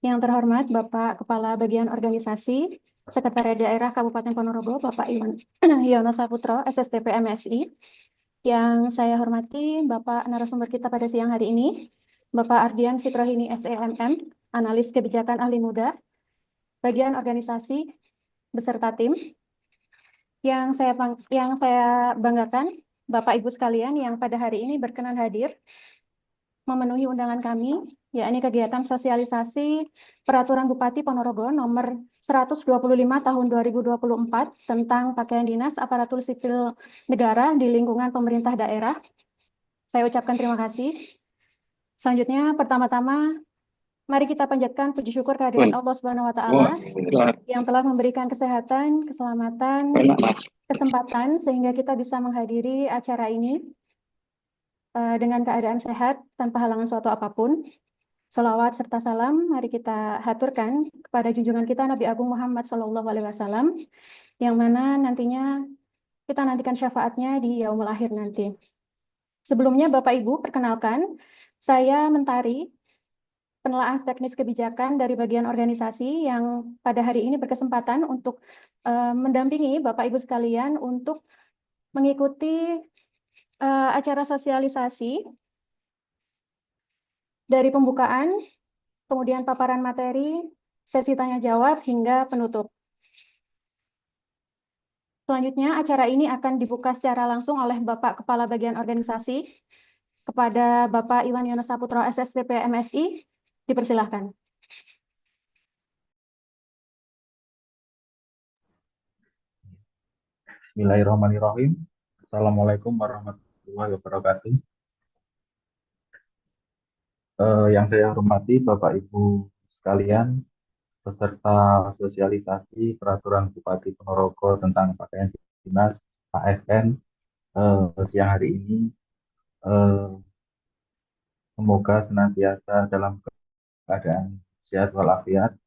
Yang terhormat Bapak Kepala Bagian Organisasi Sekretariat Daerah Kabupaten Ponorogo, Bapak Iwan Yono Saputro, SSTP MSI. Yang saya hormati Bapak narasumber kita pada siang hari ini, Bapak Ardian Fitrohini SEMM, Analis Kebijakan Ahli Muda, Bagian Organisasi beserta tim. Yang saya banggakan, Bapak Ibu sekalian yang pada hari ini berkenan hadir memenuhi undangan kami, yakni kegiatan sosialisasi Peraturan Bupati Ponorogo nomor 125 tahun 2024 tentang pakaian dinas aparatur sipil negara di lingkungan pemerintah daerah. Saya ucapkan terima kasih. Selanjutnya, pertama-tama, mari kita panjatkan puji syukur kehadirat Allah Subhanahu wa Ta'ala yang telah memberikan kesehatan, keselamatan, kesempatan sehingga kita bisa menghadiri acara ini dengan keadaan sehat tanpa halangan suatu apapun. Salawat serta salam mari kita haturkan kepada junjungan kita Nabi Agung Muhammad SAW, yang mana nantinya kita nantikan syafaatnya di yaumul akhir nanti. Sebelumnya Bapak Ibu, perkenalkan, saya Mentari, penelaah teknis kebijakan dari bagian organisasi yang pada hari ini berkesempatan untuk mendampingi Bapak Ibu sekalian untuk mengikuti acara sosialisasi dari pembukaan, kemudian paparan materi, sesi tanya jawab, hingga penutup. Selanjutnya, acara ini akan dibuka secara langsung oleh Bapak Kepala Bagian Organisasi kepada Bapak Iwan Yono Saputro SSTP MSI. Dipersilahkan. Bismillahirrahmanirrahim. Assalamualaikum warahmatullahi wabarakatuh. Yang saya hormati Bapak Ibu sekalian, peserta sosialisasi Peraturan Bupati Ponorogo tentang pakaian dinas ASN siang hari ini, eh, semoga senantiasa dalam keadaan sehat walafiat.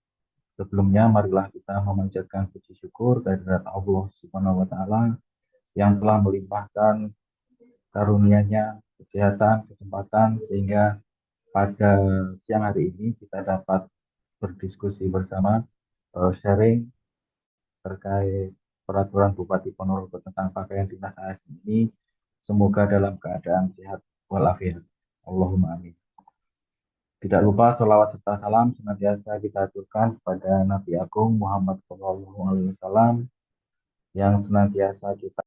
Sebelumnya, marilah kita memanjatkan puji syukur kehadirat Allah Subhanahu wa Ta'ala yang telah melimpahkan karunia-Nya kesehatan, kesempatan, sehingga pada siang hari ini kita dapat berdiskusi bersama, sharing terkait peraturan Bupati Ponorogo tentang pakaian dinas ASN ini. Semoga dalam keadaan sehat walafiat. Allahumma amin. Tidak lupa sholawat serta salam senantiasa kita aturkan kepada Nabi Agung Muhammad SAW yang senantiasa kita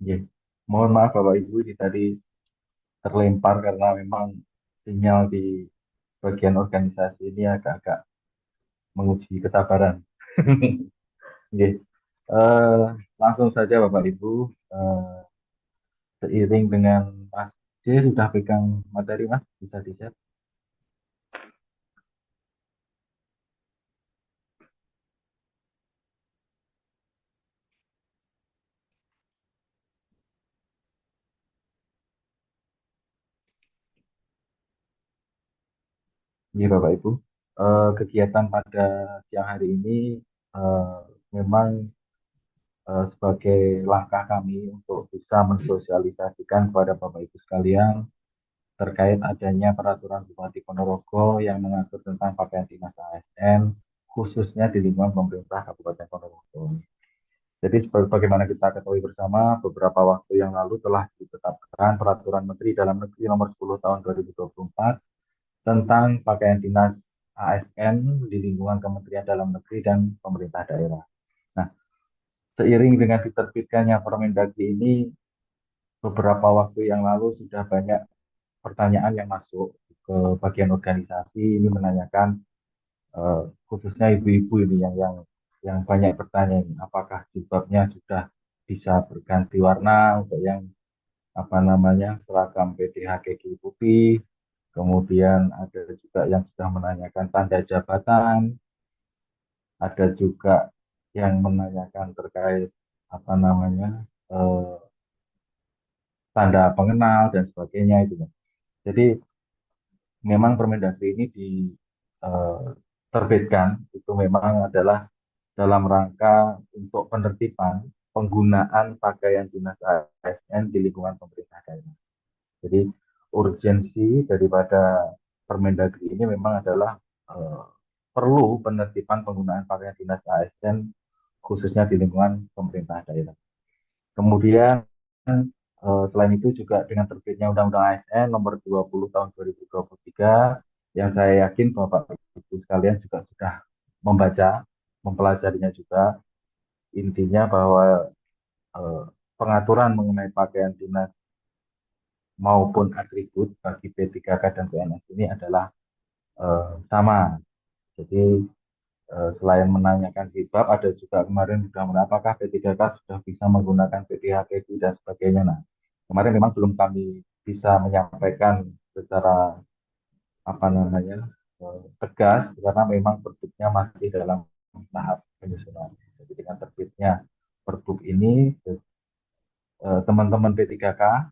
ya, mohon maaf Bapak Ibu ini tadi terlempar karena memang sinyal di bagian organisasi ini agak-agak menguji kesabaran. Oke. Eh, Langsung saja Bapak Ibu, eh, seiring dengan Mas C sudah pegang materi Mas, bisa di-share. Iya Bapak Ibu, kegiatan pada siang hari ini eh, memang sebagai langkah kami untuk bisa mensosialisasikan kepada Bapak Ibu sekalian terkait adanya peraturan Bupati Ponorogo yang mengatur tentang pakaian dinas ASN khususnya di lingkungan pemerintah Kabupaten Ponorogo. Jadi sebagaimana kita ketahui bersama, beberapa waktu yang lalu telah ditetapkan Peraturan Menteri Dalam Negeri Nomor 10 Tahun 2024 tentang pakaian dinas ASN di lingkungan Kementerian Dalam Negeri dan pemerintah daerah. Nah, seiring dengan diterbitkannya Permendagri ini, beberapa waktu yang lalu sudah banyak pertanyaan yang masuk ke bagian organisasi ini menanyakan, khususnya ibu-ibu ini yang banyak bertanya ini, apakah jilbabnya sudah bisa berganti warna untuk yang apa namanya seragam PDHKG putih. Kemudian ada juga yang sudah menanyakan tanda jabatan, ada juga yang menanyakan terkait apa namanya eh, tanda pengenal dan sebagainya itu. Jadi memang Permendagri ini diterbitkan itu memang adalah dalam rangka untuk penertiban penggunaan pakaian dinas ASN di lingkungan pemerintah daerah. Jadi urgensi daripada Permendagri ini memang adalah eh, perlu penertiban penggunaan pakaian dinas ASN khususnya di lingkungan pemerintah daerah. Kemudian selain itu juga dengan terbitnya Undang-Undang ASN nomor 20 tahun 2023 yang saya yakin Bapak Ibu sekalian juga sudah membaca, mempelajarinya juga. Intinya bahwa eh, pengaturan mengenai pakaian dinas maupun atribut bagi P3K dan PNS ini adalah sama. Jadi selain menanyakan jilbab, ada juga kemarin sudah apakah P3K sudah bisa menggunakan PDHKG dan sebagainya. Nah, kemarin memang belum kami bisa menyampaikan secara apa namanya tegas karena memang produknya masih dalam tahap penyusunan. Jadi dengan terbitnya Pergub ini, teman-teman P3K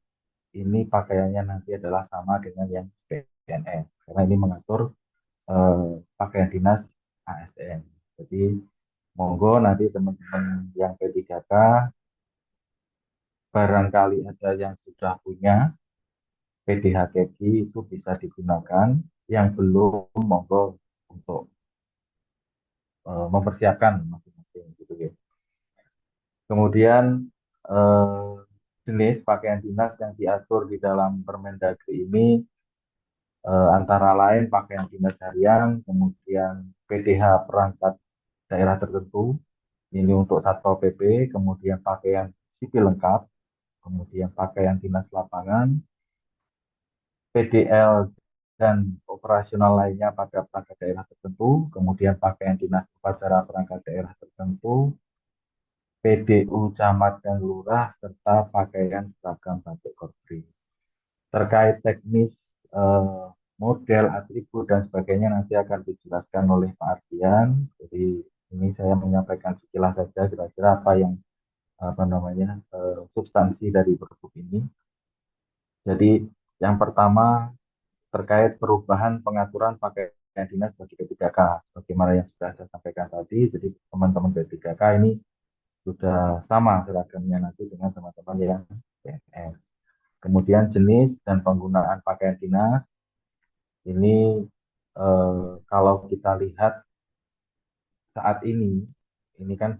ini pakaiannya nanti adalah sama dengan yang PNS karena ini mengatur pakaian dinas ASN. Jadi monggo nanti teman-teman yang P3K barangkali ada yang sudah punya PDHKG itu bisa digunakan, yang belum monggo untuk mempersiapkan masing-masing gitu ya. Kemudian eh, jenis pakaian dinas yang diatur di dalam Permendagri ini antara lain pakaian dinas harian, kemudian PDH perangkat daerah tertentu, ini untuk Satpol PP, kemudian pakaian sipil lengkap, kemudian pakaian dinas lapangan, PDL dan operasional lainnya pada perangkat daerah tertentu, kemudian pakaian dinas upacara perangkat daerah tertentu, PDU camat dan lurah, serta pakaian seragam batik korpri. Terkait teknis eh, model, atribut, dan sebagainya nanti akan dijelaskan oleh Pak Ardian. Jadi ini saya menyampaikan sekilas saja kira-kira apa yang apa namanya substansi dari pergub ini. Jadi yang pertama terkait perubahan pengaturan pakaian dinas bagi P3K. Bagaimana yang sudah saya sampaikan tadi, jadi teman-teman P3K ini sudah sama seragamnya nanti dengan teman-teman yang PNS. Kemudian jenis dan penggunaan pakaian dinas ini kalau kita lihat saat ini kan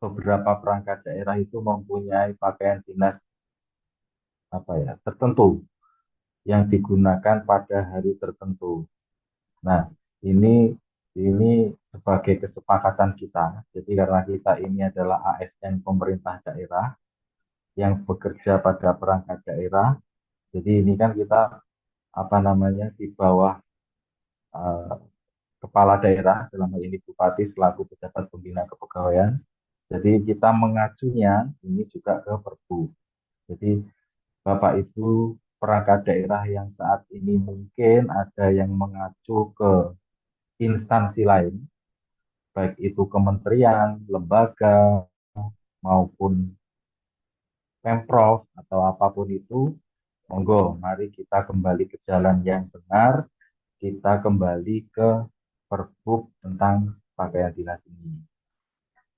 beberapa perangkat daerah itu mempunyai pakaian dinas apa ya tertentu yang digunakan pada hari tertentu. Nah, ini ini sebagai kesepakatan kita. Jadi karena kita ini adalah ASN pemerintah daerah yang bekerja pada perangkat daerah, jadi ini kan kita apa namanya di bawah uh, kepala daerah dalam hal ini bupati selaku pejabat pembina kepegawaian. Jadi kita mengacunya ini juga ke Perpu. Jadi Bapak Ibu perangkat daerah yang saat ini mungkin ada yang mengacu ke instansi lain, baik itu kementerian, lembaga, maupun Pemprov atau apapun itu, monggo mari kita kembali ke jalan yang benar, kita kembali ke Pergub tentang pakaian dinas ini.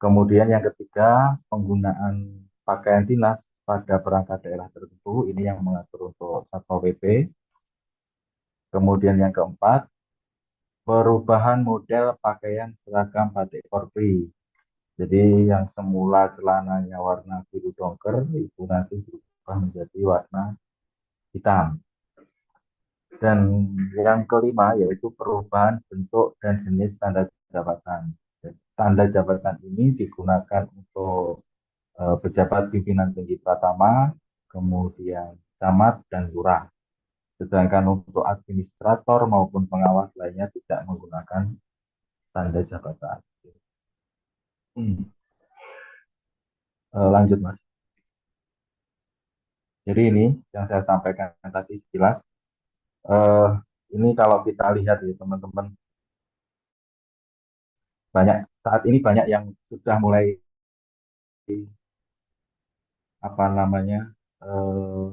Kemudian yang ketiga, penggunaan pakaian dinas pada perangkat daerah tertentu, ini yang mengatur untuk Satpol PP. Kemudian yang keempat, perubahan model pakaian seragam batik korpri. Jadi yang semula celananya warna biru dongker itu nanti berubah menjadi warna hitam. Dan yang kelima yaitu perubahan bentuk dan jenis tanda jabatan. Tanda jabatan ini digunakan untuk pejabat pimpinan tinggi Pratama, kemudian camat dan lurah. Sedangkan untuk administrator maupun pengawas lainnya tidak menggunakan tanda jabatan. Lanjut, Mas. Jadi ini yang saya sampaikan tadi sekilas. Eh, ini kalau kita lihat ya teman-teman, saat ini banyak yang sudah mulai apa namanya eh,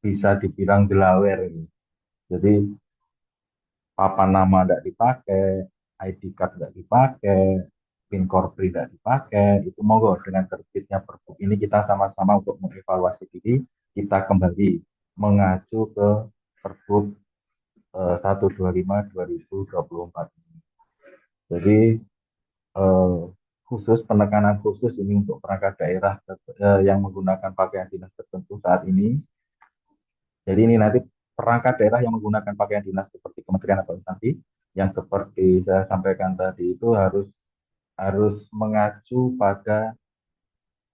bisa dibilang delawer ini. Jadi papan nama tidak dipakai, ID card tidak dipakai, PIN Korpri tidak dipakai, itu monggo dengan terbitnya Pergub ini kita sama-sama untuk mengevaluasi diri, kita kembali mengacu ke Pergub 125 2024 ini. Jadi eh, penekanan khusus ini untuk perangkat daerah yang menggunakan pakaian dinas tertentu saat ini. Jadi ini nanti perangkat daerah yang menggunakan pakaian dinas seperti kementerian atau instansi yang seperti saya sampaikan tadi itu harus harus mengacu pada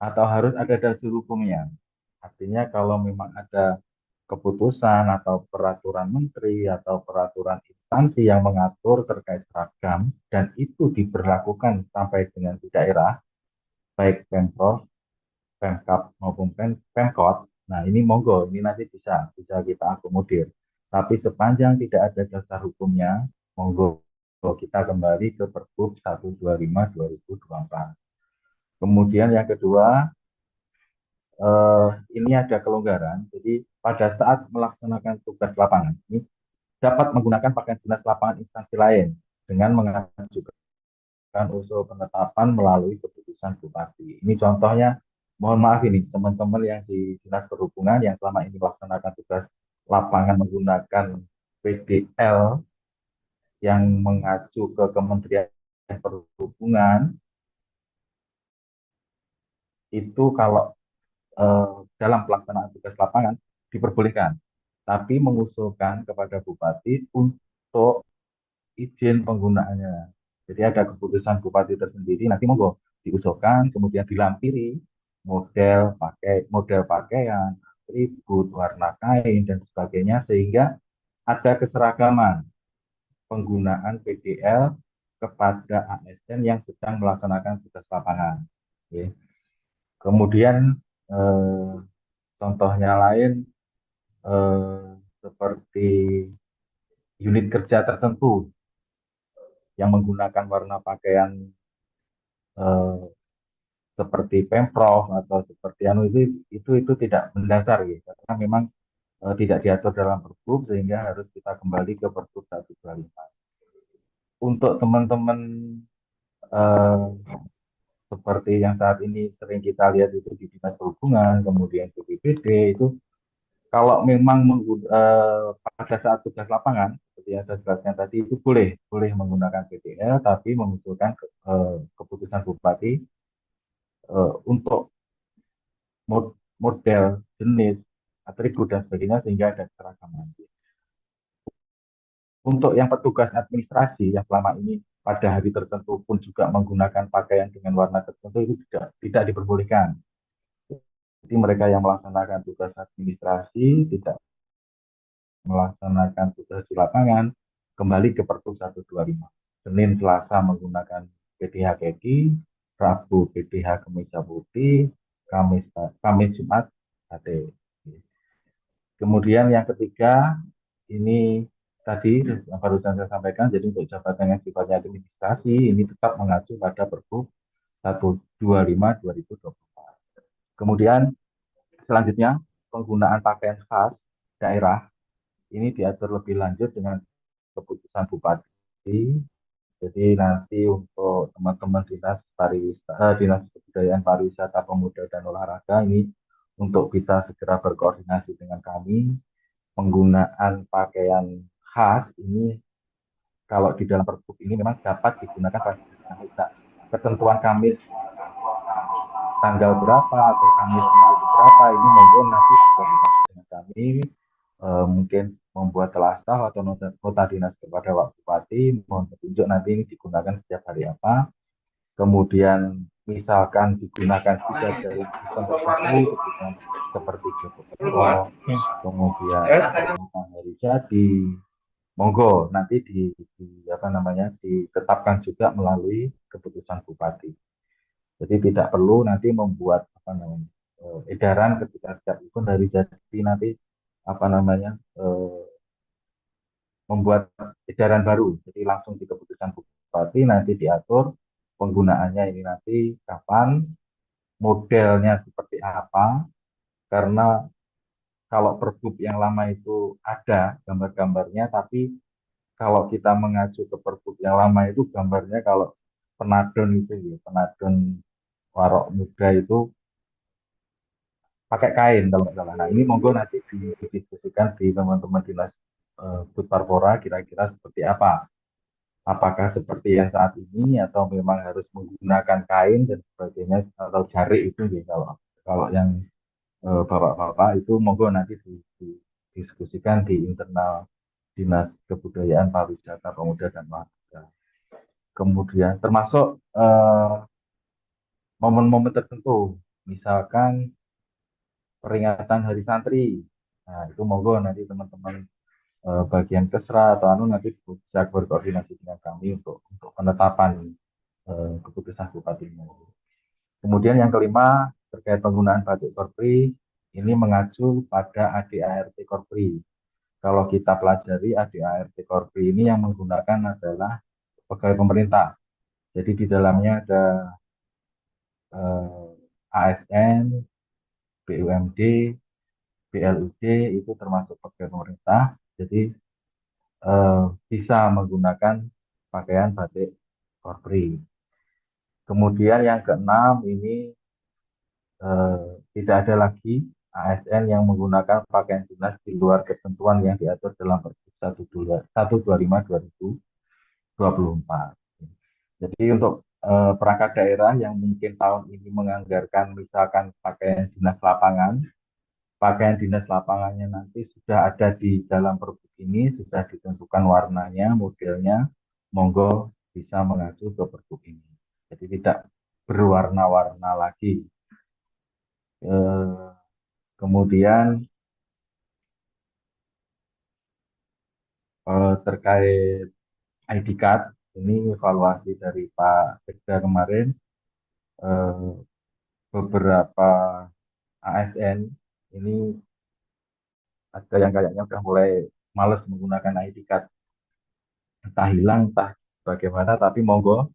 atau harus ada dasar hukumnya. Artinya kalau memang ada keputusan atau peraturan menteri atau peraturan instansi yang mengatur terkait seragam dan itu diberlakukan sampai dengan di daerah, baik Pemprov, Pemkab maupun Pemkot. Nah, ini monggo, ini nanti bisa kita akomodir. Tapi sepanjang tidak ada dasar hukumnya, monggo kita kembali ke Pergub 125 2024. Kemudian yang kedua, ini ada kelonggaran. Jadi pada saat melaksanakan tugas lapangan, ini dapat menggunakan pakaian dinas lapangan instansi lain dengan mengajukan usul penetapan melalui keputusan bupati. Ini contohnya, mohon maaf ini teman-teman yang di Dinas Perhubungan yang selama ini melaksanakan tugas lapangan menggunakan PDL yang mengacu ke Kementerian Perhubungan, itu kalau dalam pelaksanaan tugas lapangan diperbolehkan, tapi mengusulkan kepada bupati untuk izin penggunaannya. Jadi ada keputusan bupati tersendiri, nanti monggo diusulkan, kemudian dilampiri model pakaian, atribut, warna kain dan sebagainya sehingga ada keseragaman penggunaan PDL kepada ASN yang sedang melaksanakan tugas lapangan. Oke. Kemudian eh, contohnya lain eh, seperti unit kerja tertentu yang menggunakan warna pakaian eh, seperti Pemprov atau seperti anu itu tidak mendasar gitu karena memang tidak diatur dalam Pergub sehingga harus kita kembali ke Pergub 125. Untuk teman-teman eh, seperti yang saat ini sering kita lihat itu di Dinas Perhubungan, kemudian BPBD itu kalau memang pada saat tugas lapangan seperti yang saya jelaskan tadi itu boleh menggunakan PDL tapi mengusulkan keputusan bupati untuk model, jenis, atribut dan sebagainya sehingga ada keragaman. Untuk yang petugas administrasi yang selama ini pada hari tertentu pun juga menggunakan pakaian dengan warna tertentu itu tidak diperbolehkan. Jadi mereka yang melaksanakan tugas administrasi tidak melaksanakan tugas di lapangan kembali ke Pergub 125. Senin Selasa menggunakan PDH kaki, Rabu PDH kemeja putih, Kamis Jumat HT. Kemudian yang ketiga ini tadi yang barusan saya sampaikan, jadi untuk jabatan yang sifatnya administrasi ini tetap mengacu pada Pergub 125 2024. Kemudian selanjutnya penggunaan pakaian khas daerah ini diatur lebih lanjut dengan keputusan bupati. Jadi nanti untuk teman-teman dinas kebudayaan pariwisata pemuda dan olahraga ini untuk bisa segera berkoordinasi dengan kami penggunaan pakaian khas ini kalau di dalam Pergub ini memang dapat digunakan pada ketentuan Kamis tanggal berapa atau Kamis minggu berapa ini monggo nanti berkoordinasi dengan kami mungkin membuat telasah atau nota dinas kepada Pak Bupati mohon petunjuk nanti ini digunakan setiap hari apa kemudian misalkan digunakan juga dalam event tertentu ketika seperti Jogoklaro, kemudian peringatan hari jadi, monggo nanti apa namanya ditetapkan juga melalui keputusan bupati. Jadi tidak perlu nanti membuat apa namanya edaran ketika setiap event hari jadi nanti apa namanya membuat edaran baru. Jadi langsung di keputusan bupati nanti diatur penggunaannya ini nanti kapan, modelnya seperti apa, karena kalau pergub yang lama itu ada gambar-gambarnya, tapi kalau kita mengacu ke pergub yang lama itu gambarnya kalau penadon itu ya, penadon warok muda itu pakai kain kalau nggak salah. Nah ini monggo nanti didiskusikan di teman-teman dinas Bud Parpora kira-kira seperti apa. Apakah seperti yang saat ini atau memang harus menggunakan kain dan sebagainya atau jarik itu ya kalau kalau yang bapak-bapak itu monggo nanti didiskusikan di internal Dinas Kebudayaan Pariwisata Pemuda dan Olahraga. Kemudian termasuk momen-momen tertentu, misalkan peringatan Hari Santri. Nah, itu monggo nanti teman-teman bagian Kesra atau anu nanti bisa berkoordinasi dengan kami untuk penetapan keputusan bupatinya. Kemudian yang kelima terkait penggunaan batik korpri ini mengacu pada ADART korpri. Kalau kita pelajari ADART korpri ini yang menggunakan adalah pegawai pemerintah. Jadi di dalamnya ada ASN, BUMD, BLUD itu termasuk pegawai pemerintah. Jadi bisa menggunakan pakaian batik korpri. Kemudian yang keenam ini tidak ada lagi ASN yang menggunakan pakaian dinas di luar ketentuan yang diatur dalam Pergub 125/2024. Jadi untuk perangkat daerah yang mungkin tahun ini menganggarkan misalkan pakaian dinas lapangannya nanti sudah ada di dalam Pergub ini, sudah ditentukan warnanya, modelnya, monggo bisa mengacu ke Pergub ini. Jadi tidak berwarna-warna lagi. Kemudian terkait ID card, ini evaluasi dari Pak Sekda kemarin, beberapa ASN ini ada yang kayaknya udah mulai males menggunakan ID card, entah hilang, entah bagaimana, tapi monggo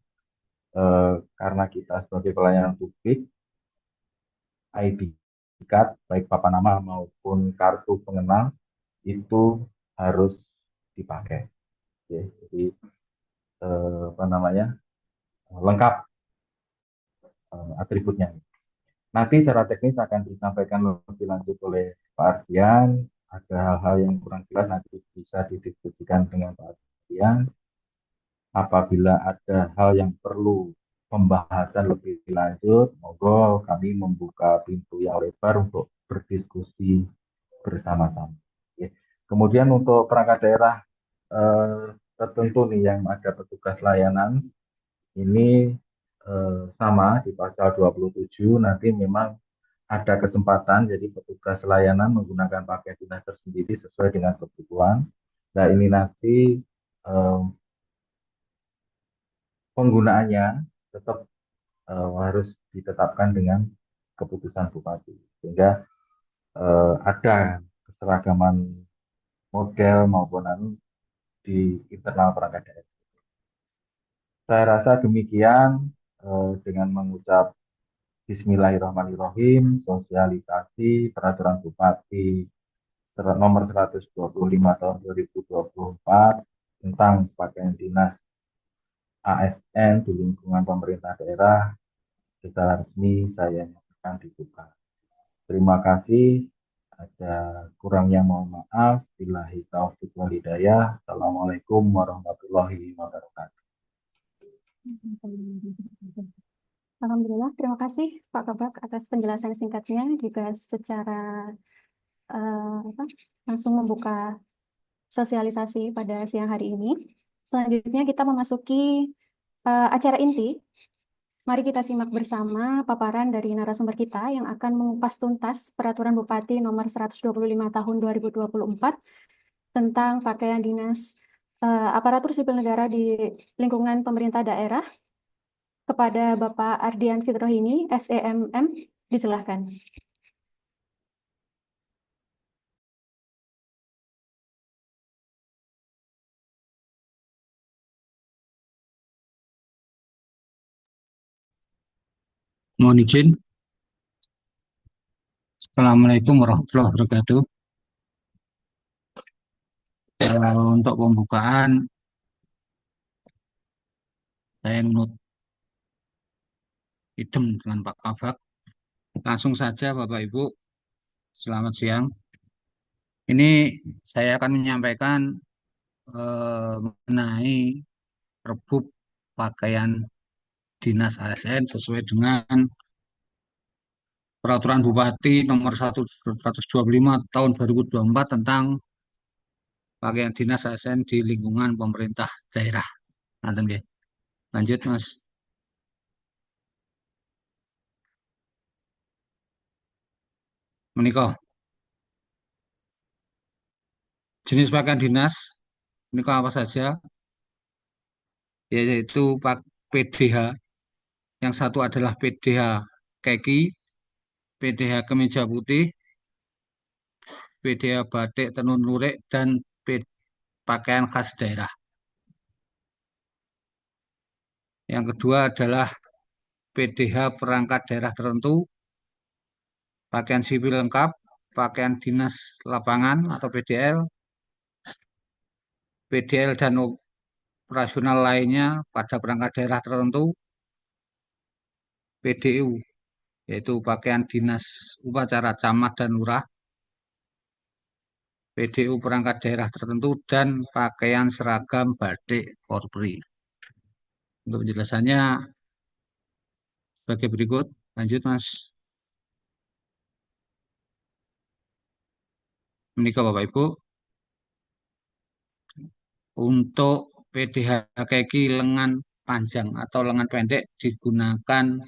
karena kita sebagai pelayanan publik, ID card, baik papan nama maupun kartu pengenal, itu harus dipakai. Ya, jadi apa namanya lengkap atributnya. Nanti secara teknis akan disampaikan lebih lanjut oleh Pak Ardian. Ada hal-hal yang kurang jelas nanti bisa didiskusikan dengan Pak Ardian. Apabila ada hal yang perlu pembahasan lebih lanjut, monggo kami membuka pintu yang lebar untuk berdiskusi bersama-sama. Oke. Kemudian untuk perangkat daerah tertentu nih yang ada petugas layanan, ini sama di pasal 27 nanti memang ada kesempatan jadi petugas layanan menggunakan pakaian dinas tersendiri sesuai dengan kebutuhan. Nah ini nanti penggunaannya tetap harus ditetapkan dengan keputusan bupati sehingga ada keseragaman model maupun di internal perangkat daerah. Saya rasa demikian dengan mengucap Bismillahirrahmanirrahim, sosialisasi peraturan bupati nomor 125 tahun 2024 tentang pakaian dinas ASN di lingkungan pemerintah daerah secara resmi saya nyatakan dibuka. Terima kasih. Ada kurangnya mohon maaf. Billahi taufiq wal hidayah. Assalamualaikum warahmatullahi wabarakatuh. Alhamdulillah, terima kasih Pak Kabak atas penjelasan singkatnya juga secara langsung membuka sosialisasi pada siang hari ini. Selanjutnya kita memasuki acara inti Mari kita simak bersama paparan dari narasumber kita yang akan mengupas tuntas Peraturan Bupati Nomor 125 Tahun 2024 tentang pakaian dinas aparatur sipil negara di lingkungan pemerintah daerah. Kepada Bapak Ardian Fitrohini, SEMM, disilahkan. Mohon izin. Assalamualaikum warahmatullahi wabarakatuh. Untuk pembukaan, saya menurut idem dengan Pak Kabak. Langsung saja Bapak Ibu, selamat siang. Ini saya akan menyampaikan mengenai Perbup pakaian dinas ASN sesuai dengan Peraturan Bupati Nomor 125 Tahun 2024 tentang pakaian dinas ASN di lingkungan pemerintah daerah. Nanti nggih. Lanjut Mas. Menikah. Jenis pakaian dinas menikah apa saja, yaitu PDH. Yang satu adalah PDH kaki, PDH kemeja putih, PDH batik tenun lurik, dan pakaian khas daerah. Yang kedua adalah PDH perangkat daerah tertentu, pakaian sipil lengkap, pakaian dinas lapangan atau PDL, PDL dan operasional lainnya pada perangkat daerah tertentu, PDU, yaitu pakaian dinas upacara camat dan lurah, PDU perangkat daerah tertentu, dan pakaian seragam batik Polri. Untuk penjelasannya sebagai berikut. Lanjut, Mas. Menikah Bapak Ibu. Untuk PDH kaki lengan panjang atau lengan pendek digunakan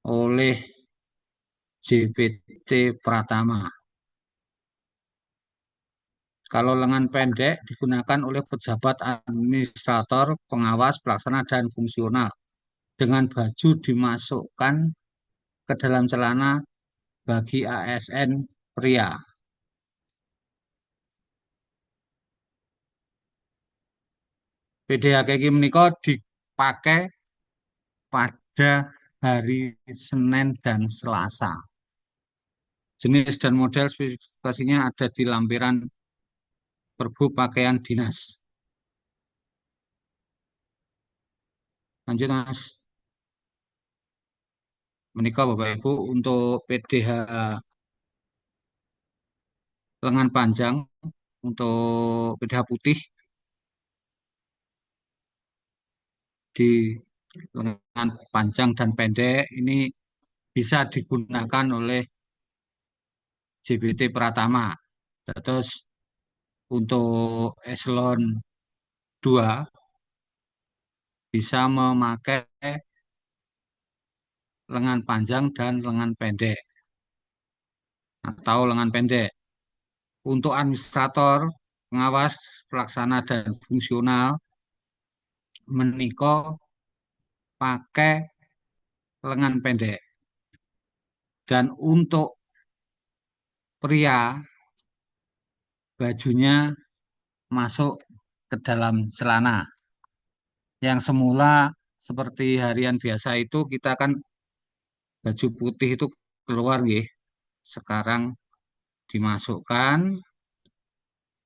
oleh JPT Pratama. Kalau lengan pendek digunakan oleh pejabat administrator, pengawas, pelaksana, dan fungsional. Dengan baju dimasukkan ke dalam celana bagi ASN pria. PDHKI menika dipakai pada hari Senin dan Selasa. Jenis dan model spesifikasinya ada di lampiran Perbup pakaian dinas. Lanjut Mas. Menikah Bapak Ibu untuk PDH lengan panjang, untuk PDH putih di lengan panjang dan pendek ini bisa digunakan oleh JBT Pratama. Terus untuk eselon 2 bisa memakai lengan panjang dan lengan pendek atau lengan pendek. Untuk administrator, pengawas, pelaksana, dan fungsional menika pakai lengan pendek. Dan untuk pria, bajunya masuk ke dalam celana. Yang semula seperti harian biasa itu kita kan baju putih itu keluar nggih. Sekarang dimasukkan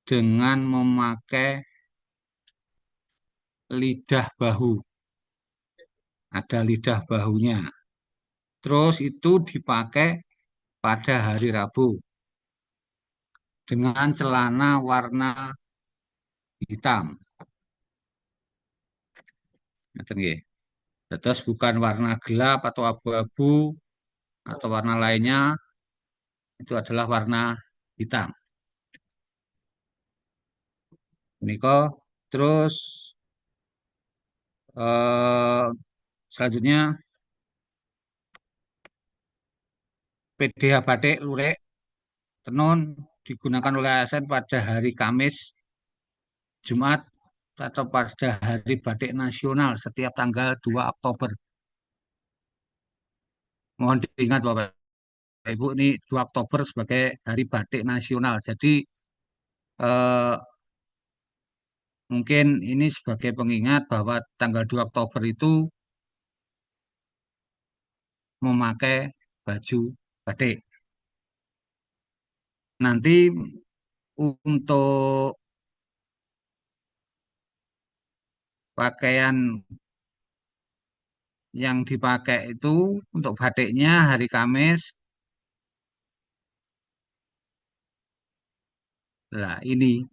dengan memakai lidah bahu. Ada lidah bahunya. Terus itu dipakai pada hari Rabu dengan celana warna hitam. Terus bukan warna gelap atau abu-abu atau warna lainnya, itu adalah warna hitam. Niko, terus Selanjutnya PDH batik lurik tenun digunakan oleh ASN pada hari Kamis, Jumat, atau pada hari batik nasional setiap tanggal 2 Oktober. Mohon diingat Bapak Ibu, ini 2 Oktober sebagai hari batik nasional. Jadi eh, mungkin ini sebagai pengingat bahwa tanggal 2 Oktober itu memakai baju batik. Nanti untuk pakaian yang dipakai itu untuk batiknya hari Kamis. Nah, ini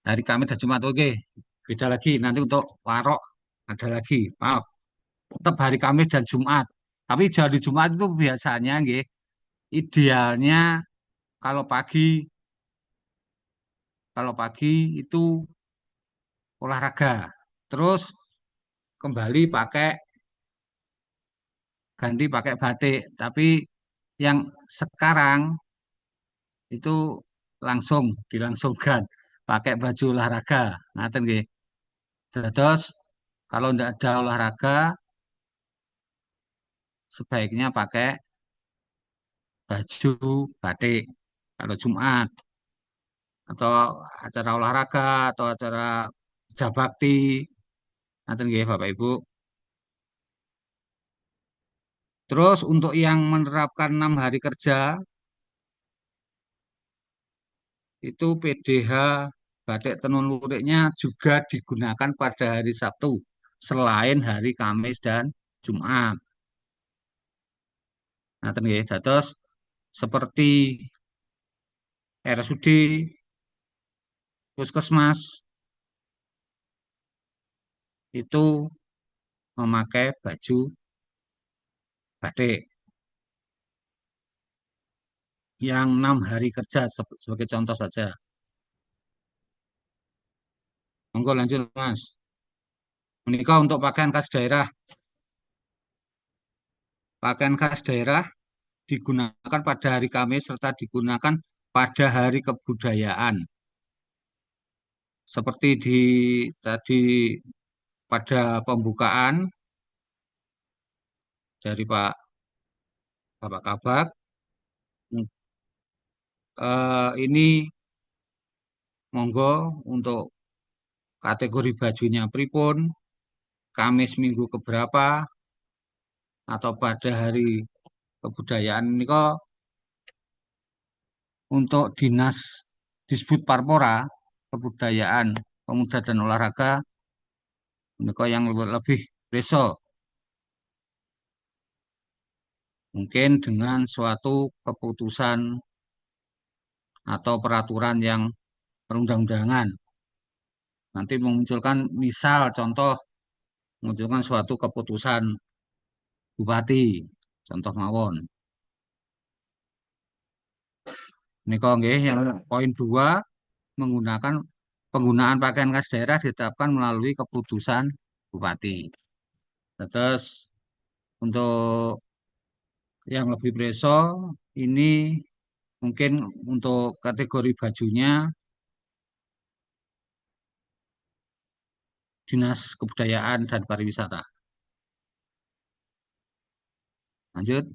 hari Kamis dan Jumat, oke. Beda lagi. Nanti untuk warok ada lagi. Maaf, tetap hari Kamis dan Jumat. Tapi hari Jumat itu biasanya, nggih, idealnya kalau pagi, kalau pagi itu olahraga. Terus kembali pakai ganti pakai batik. Tapi yang sekarang itu langsung dilangsungkan pakai baju olahraga. Ngaten nggih. Terus kalau tidak ada olahraga sebaiknya pakai baju batik kalau Jumat atau acara olahraga atau acara kerja bakti. Ngaten nggih Bapak Ibu. Terus untuk yang menerapkan 6 hari kerja itu PDH batik tenun luriknya juga digunakan pada hari Sabtu selain hari Kamis dan Jumat. Ngaten nggih. Dados seperti RSUD, Puskesmas itu memakai baju batik yang 6 hari kerja sebagai contoh saja. Monggo lanjut Mas. Menikah untuk pakaian khas daerah. Pakaian khas daerah digunakan pada hari Kamis serta digunakan pada hari kebudayaan. Seperti di tadi pada pembukaan dari Bapak Kabak, ini monggo untuk kategori bajunya pripun, Kamis minggu keberapa, atau pada hari kebudayaan ini kok untuk Dinas Disbud Parpora Kebudayaan Pemuda dan Olahraga menika yang lebih besok mungkin dengan suatu keputusan atau peraturan yang perundang-undangan nanti memunculkan misal contoh memunculkan suatu keputusan bupati contoh mawon. Nika nggih yang poin 2 menggunakan penggunaan pakaian khas daerah ditetapkan melalui keputusan bupati. Terus untuk yang lebih preso ini mungkin untuk kategori bajunya Dinas Kebudayaan dan Pariwisata. Lanjut,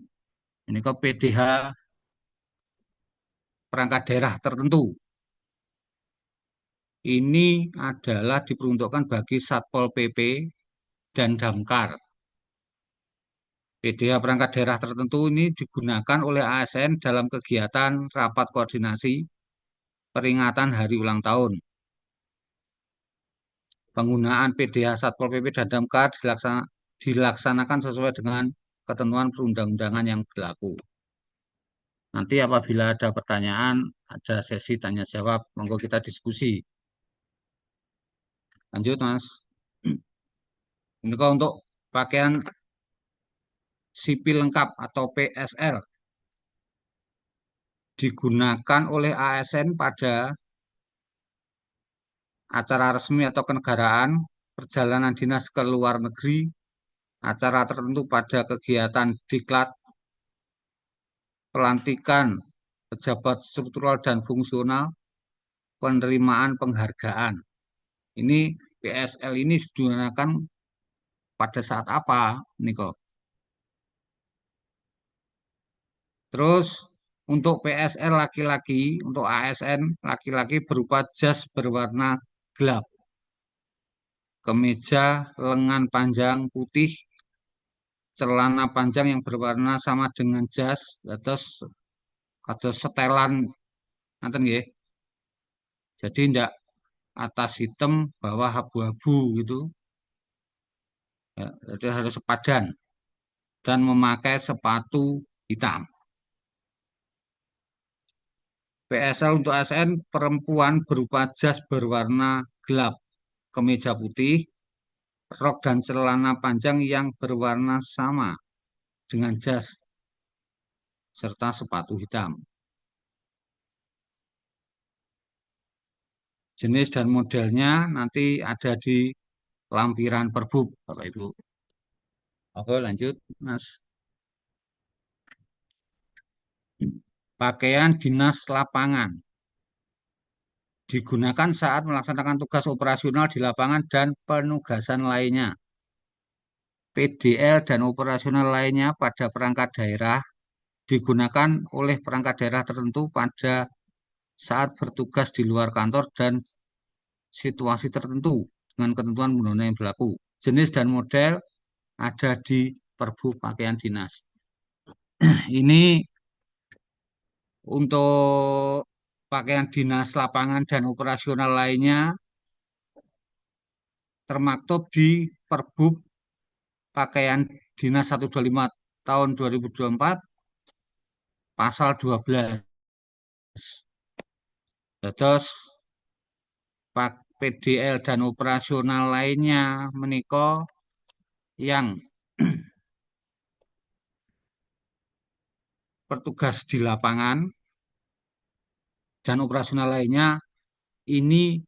ini ke PDH perangkat daerah tertentu. Ini adalah diperuntukkan bagi Satpol PP dan Damkar. PDH perangkat daerah tertentu ini digunakan oleh ASN dalam kegiatan rapat koordinasi peringatan hari ulang tahun. Penggunaan PDH Satpol PP dan Damkar dilaksanakan sesuai dengan ketentuan perundang-undangan yang berlaku. Nanti apabila ada pertanyaan, ada sesi tanya jawab, monggo kita diskusi. Lanjut, Mas. Ini kok untuk pakaian sipil lengkap atau PSL digunakan oleh ASN pada acara resmi atau kenegaraan, perjalanan dinas ke luar negeri, acara tertentu pada kegiatan diklat, pelantikan pejabat struktural dan fungsional, penerimaan penghargaan. Ini PSL ini digunakan pada saat apa, Niko? Terus untuk PSL laki-laki, untuk ASN laki-laki berupa jas berwarna gelap, kemeja lengan panjang putih, celana panjang yang berwarna sama dengan jas, terus ada setelan, nanti nggih. Jadi ndak atas hitam, bawah abu-abu gitu. Ya, jadi harus sepadan dan memakai sepatu hitam. PSL untuk ASN perempuan berupa jas berwarna gelap, kemeja putih, rok dan celana panjang yang berwarna sama dengan jas serta sepatu hitam. Jenis dan modelnya nanti ada di lampiran Perbup, Bapak Ibu. Oke, lanjut, Mas. Pakaian dinas lapangan digunakan saat melaksanakan tugas operasional di lapangan dan penugasan lainnya. PDL dan operasional lainnya pada perangkat daerah digunakan oleh perangkat daerah tertentu pada saat bertugas di luar kantor dan situasi tertentu dengan ketentuan undang-undang yang berlaku. Jenis dan model ada di Perbu Pakaian Dinas. Ini untuk pakaian dinas lapangan dan operasional lainnya termaktub di Perbu Pakaian Dinas 125 tahun 2024 pasal 12. Terus PDL dan operasional lainnya menika yang bertugas di lapangan dan operasional lainnya ini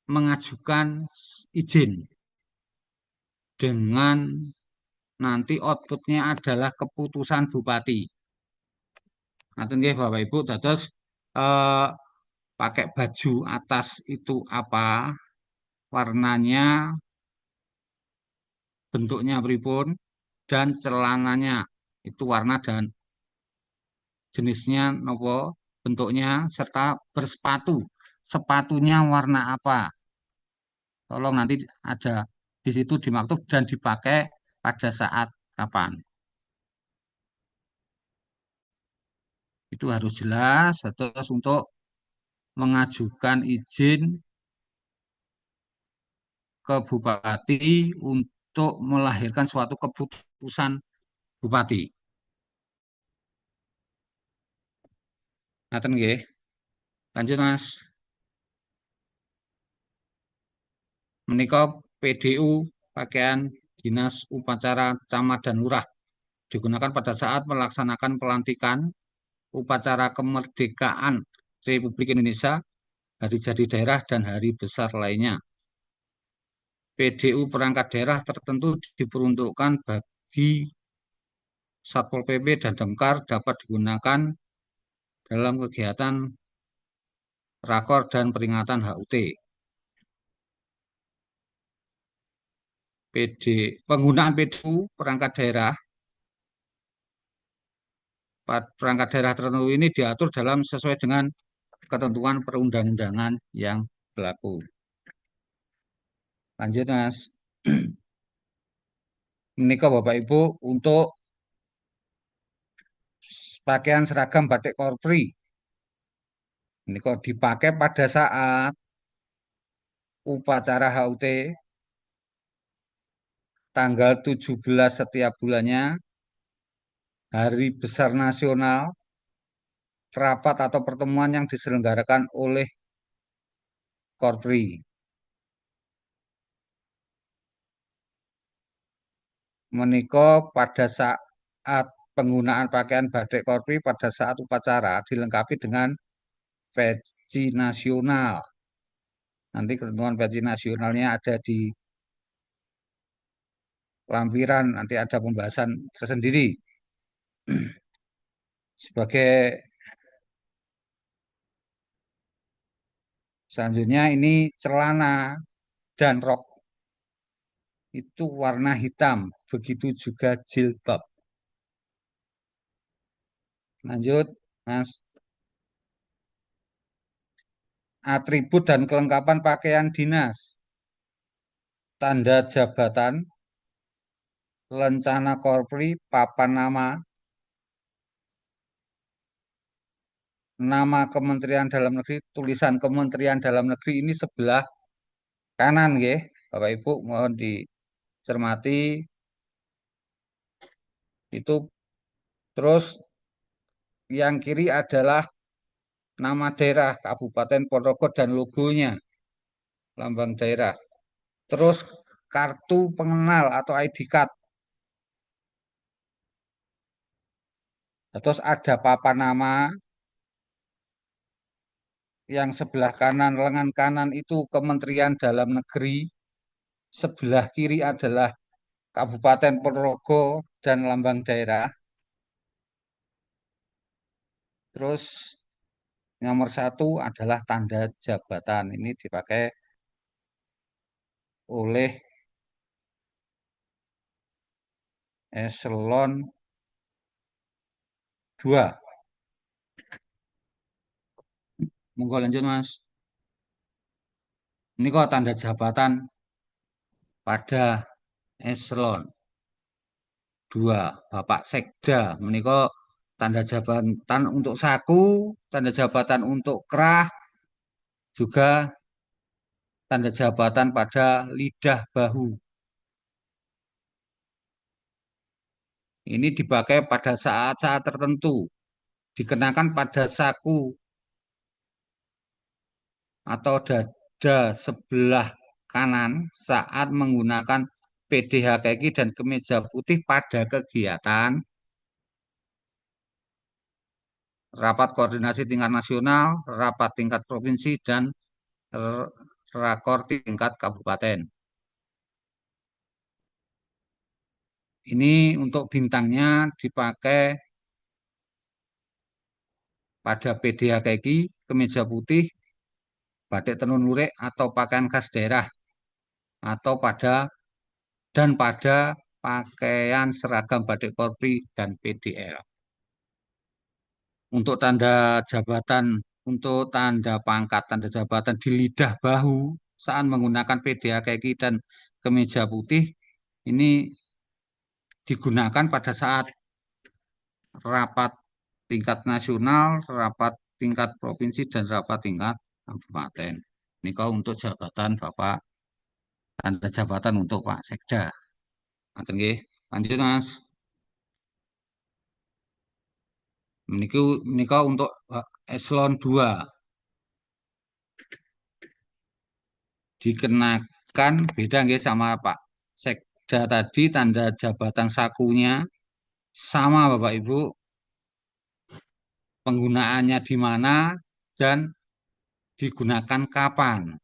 mengajukan izin dengan nanti outputnya adalah keputusan bupati. Nanti Bapak Ibu dados eh, pakai baju atas itu apa, warnanya, bentuknya pripun, dan celananya itu warna dan jenisnya nopo, bentuknya serta bersepatu. Sepatunya warna apa? Tolong nanti ada di situ dimaktub dan dipakai pada saat kapan. Itu harus jelas. Terus untuk mengajukan izin ke bupati untuk melahirkan suatu keputusan bupati. Ngaten nggih. Lanjut Mas. Menika PDU pakaian dinas upacara camat dan lurah digunakan pada saat melaksanakan pelantikan upacara kemerdekaan Republik Indonesia, hari jadi daerah dan hari besar lainnya. PDU perangkat daerah tertentu diperuntukkan bagi Satpol PP dan Damkar dapat digunakan dalam kegiatan rakor dan peringatan HUT. Penggunaan PDU perangkat daerah tertentu ini diatur dalam sesuai dengan ketentuan perundang-undangan yang berlaku. Lanjut Mas. Menikah Bapak Ibu untuk pakaian seragam batik korpri. Ini kok dipakai pada saat upacara HUT tanggal 17 setiap bulannya, hari besar nasional, rapat atau pertemuan yang diselenggarakan oleh Korpri. Menika pada saat penggunaan pakaian batik Korpri pada saat upacara dilengkapi dengan peci nasional. Nanti ketentuan peci nasionalnya ada di lampiran, nanti ada pembahasan tersendiri. Sebagai selanjutnya ini celana dan rok itu warna hitam, begitu juga jilbab. Lanjut, Mas. Atribut dan kelengkapan pakaian dinas, tanda jabatan, lencana korpri, papan nama, nama Kementerian Dalam Negeri, tulisan Kementerian Dalam Negeri ini sebelah kanan, nggih. Bapak Ibu mohon dicermati itu. Terus yang kiri adalah nama daerah Kabupaten Ponorogo dan logonya, lambang daerah. Terus kartu pengenal atau ID card. Terus ada papan nama yang sebelah kanan, lengan kanan itu Kementerian Dalam Negeri, sebelah kiri adalah Kabupaten Ponorogo dan lambang daerah. Terus nomor satu adalah tanda jabatan. Ini dipakai oleh eselon 2. Monggo lanjut, Mas. Ini kok tanda jabatan pada eselon 2, Bapak Sekda. Ini kok tanda jabatan untuk saku, tanda jabatan untuk kerah, juga tanda jabatan pada lidah bahu. Ini dipakai pada saat-saat tertentu, dikenakan pada saku atau dada sebelah kanan saat menggunakan PDH kaki dan kemeja putih pada kegiatan rapat koordinasi tingkat nasional, rapat tingkat provinsi, dan rakor tingkat kabupaten. Ini untuk bintangnya dipakai pada PDH kaki, kemeja putih, batik tenun lurik atau pakaian khas daerah, atau pada pakaian seragam batik korpri dan PDL. Untuk tanda jabatan, untuk tanda pangkat, tanda jabatan di lidah bahu saat menggunakan PDH kaki dan kemeja putih ini digunakan pada saat rapat tingkat nasional, rapat tingkat provinsi, dan rapat tingkat kabupaten. Ini kau untuk jabatan Bapak, tanda jabatan untuk Pak Sekda. Lanjut, Mas. Menika untuk eselon 2 dikenakan beda nggih sama Pak Sekda tadi, tanda jabatan sakunya sama Bapak Ibu, penggunaannya di mana dan digunakan kapan.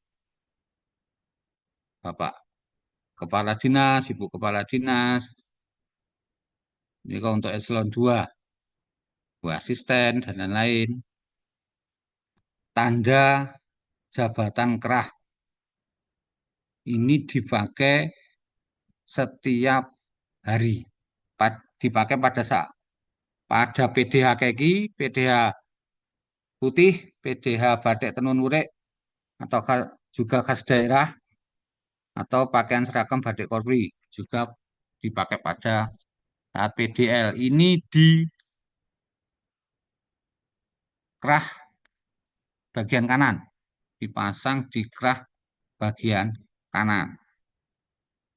Bapak Kepala Dinas, Ibu Kepala Dinas, ini kalau untuk eselon 2, Bu asisten dan lain-lain. Tanda jabatan kerah ini dipakai setiap hari. Dipakai pada PDH kaki, PDH putih, PDH batik tenun lurik, atau juga khas daerah, atau pakaian seragam batik korpri juga dipakai pada saat PDL. Ini di kerah bagian kanan, dipasang di kerah bagian kanan,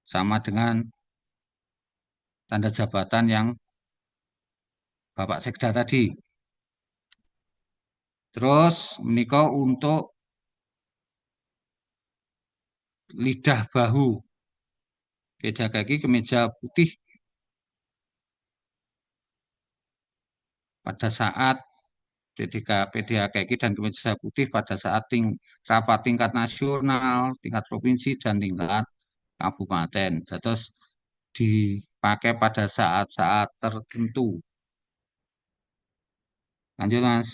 sama dengan tanda jabatan yang Bapak Sekda tadi. Terus menikah untuk lidah bahu, beda kaki kemeja putih pada saat PDH kaki dan kemeja putih pada saat rapat tingkat nasional, tingkat provinsi, dan tingkat kabupaten. Terus dipakai pada saat-saat tertentu. Lanjut, Mas.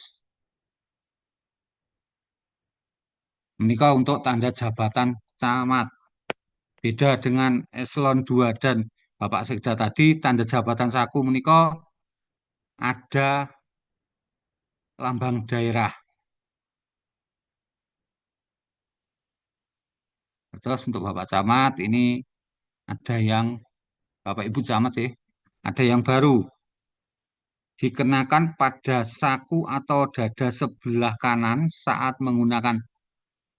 Menika untuk tanda jabatan camat. Beda dengan eselon 2 dan Bapak Sekda tadi, tanda jabatan saku menika ada lambang daerah. Terus untuk Bapak Camat ini ada yang Bapak Ibu Camat sih, ada yang baru dikenakan pada saku atau dada sebelah kanan saat menggunakan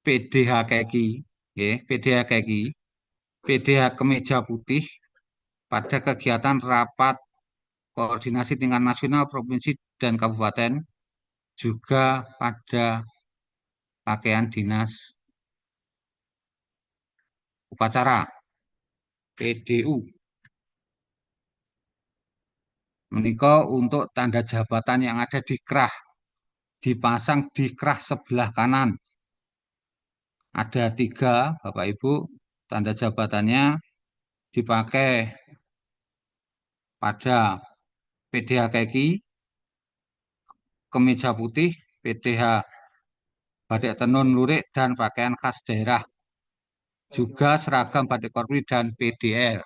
PDH kaki, PDH kaki, PDH kemeja putih pada kegiatan rapat koordinasi tingkat nasional, provinsi, dan kabupaten, juga pada pakaian dinas upacara PDU. Menika untuk tanda jabatan yang ada di kerah, dipasang di kerah sebelah kanan. Ada 3, Bapak Ibu, tanda jabatannya dipakai pada PDH kaki, kemeja putih, PDH batik tenun lurik, dan pakaian khas daerah. Juga seragam batik korpri dan PDL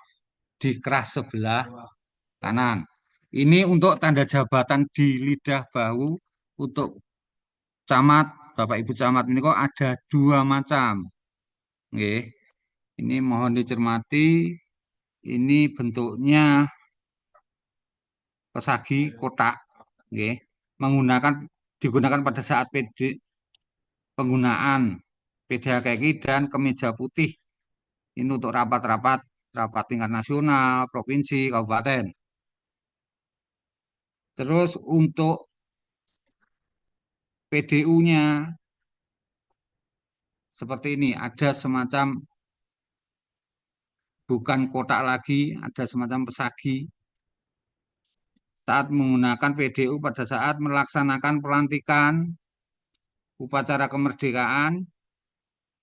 di kerah sebelah kanan. Ini untuk tanda jabatan di lidah bahu untuk camat, Bapak Ibu Camat ini kok ada 2 macam. Nggih. Ini mohon dicermati, ini bentuknya pesagi kotak, nggih. Digunakan pada saat penggunaan PDH kaki dan kemeja putih. Ini untuk rapat tingkat nasional, provinsi, kabupaten. Terus untuk PDU-nya seperti ini, ada semacam bukan kotak lagi, ada semacam pesagi saat menggunakan PDU pada saat melaksanakan pelantikan, upacara kemerdekaan,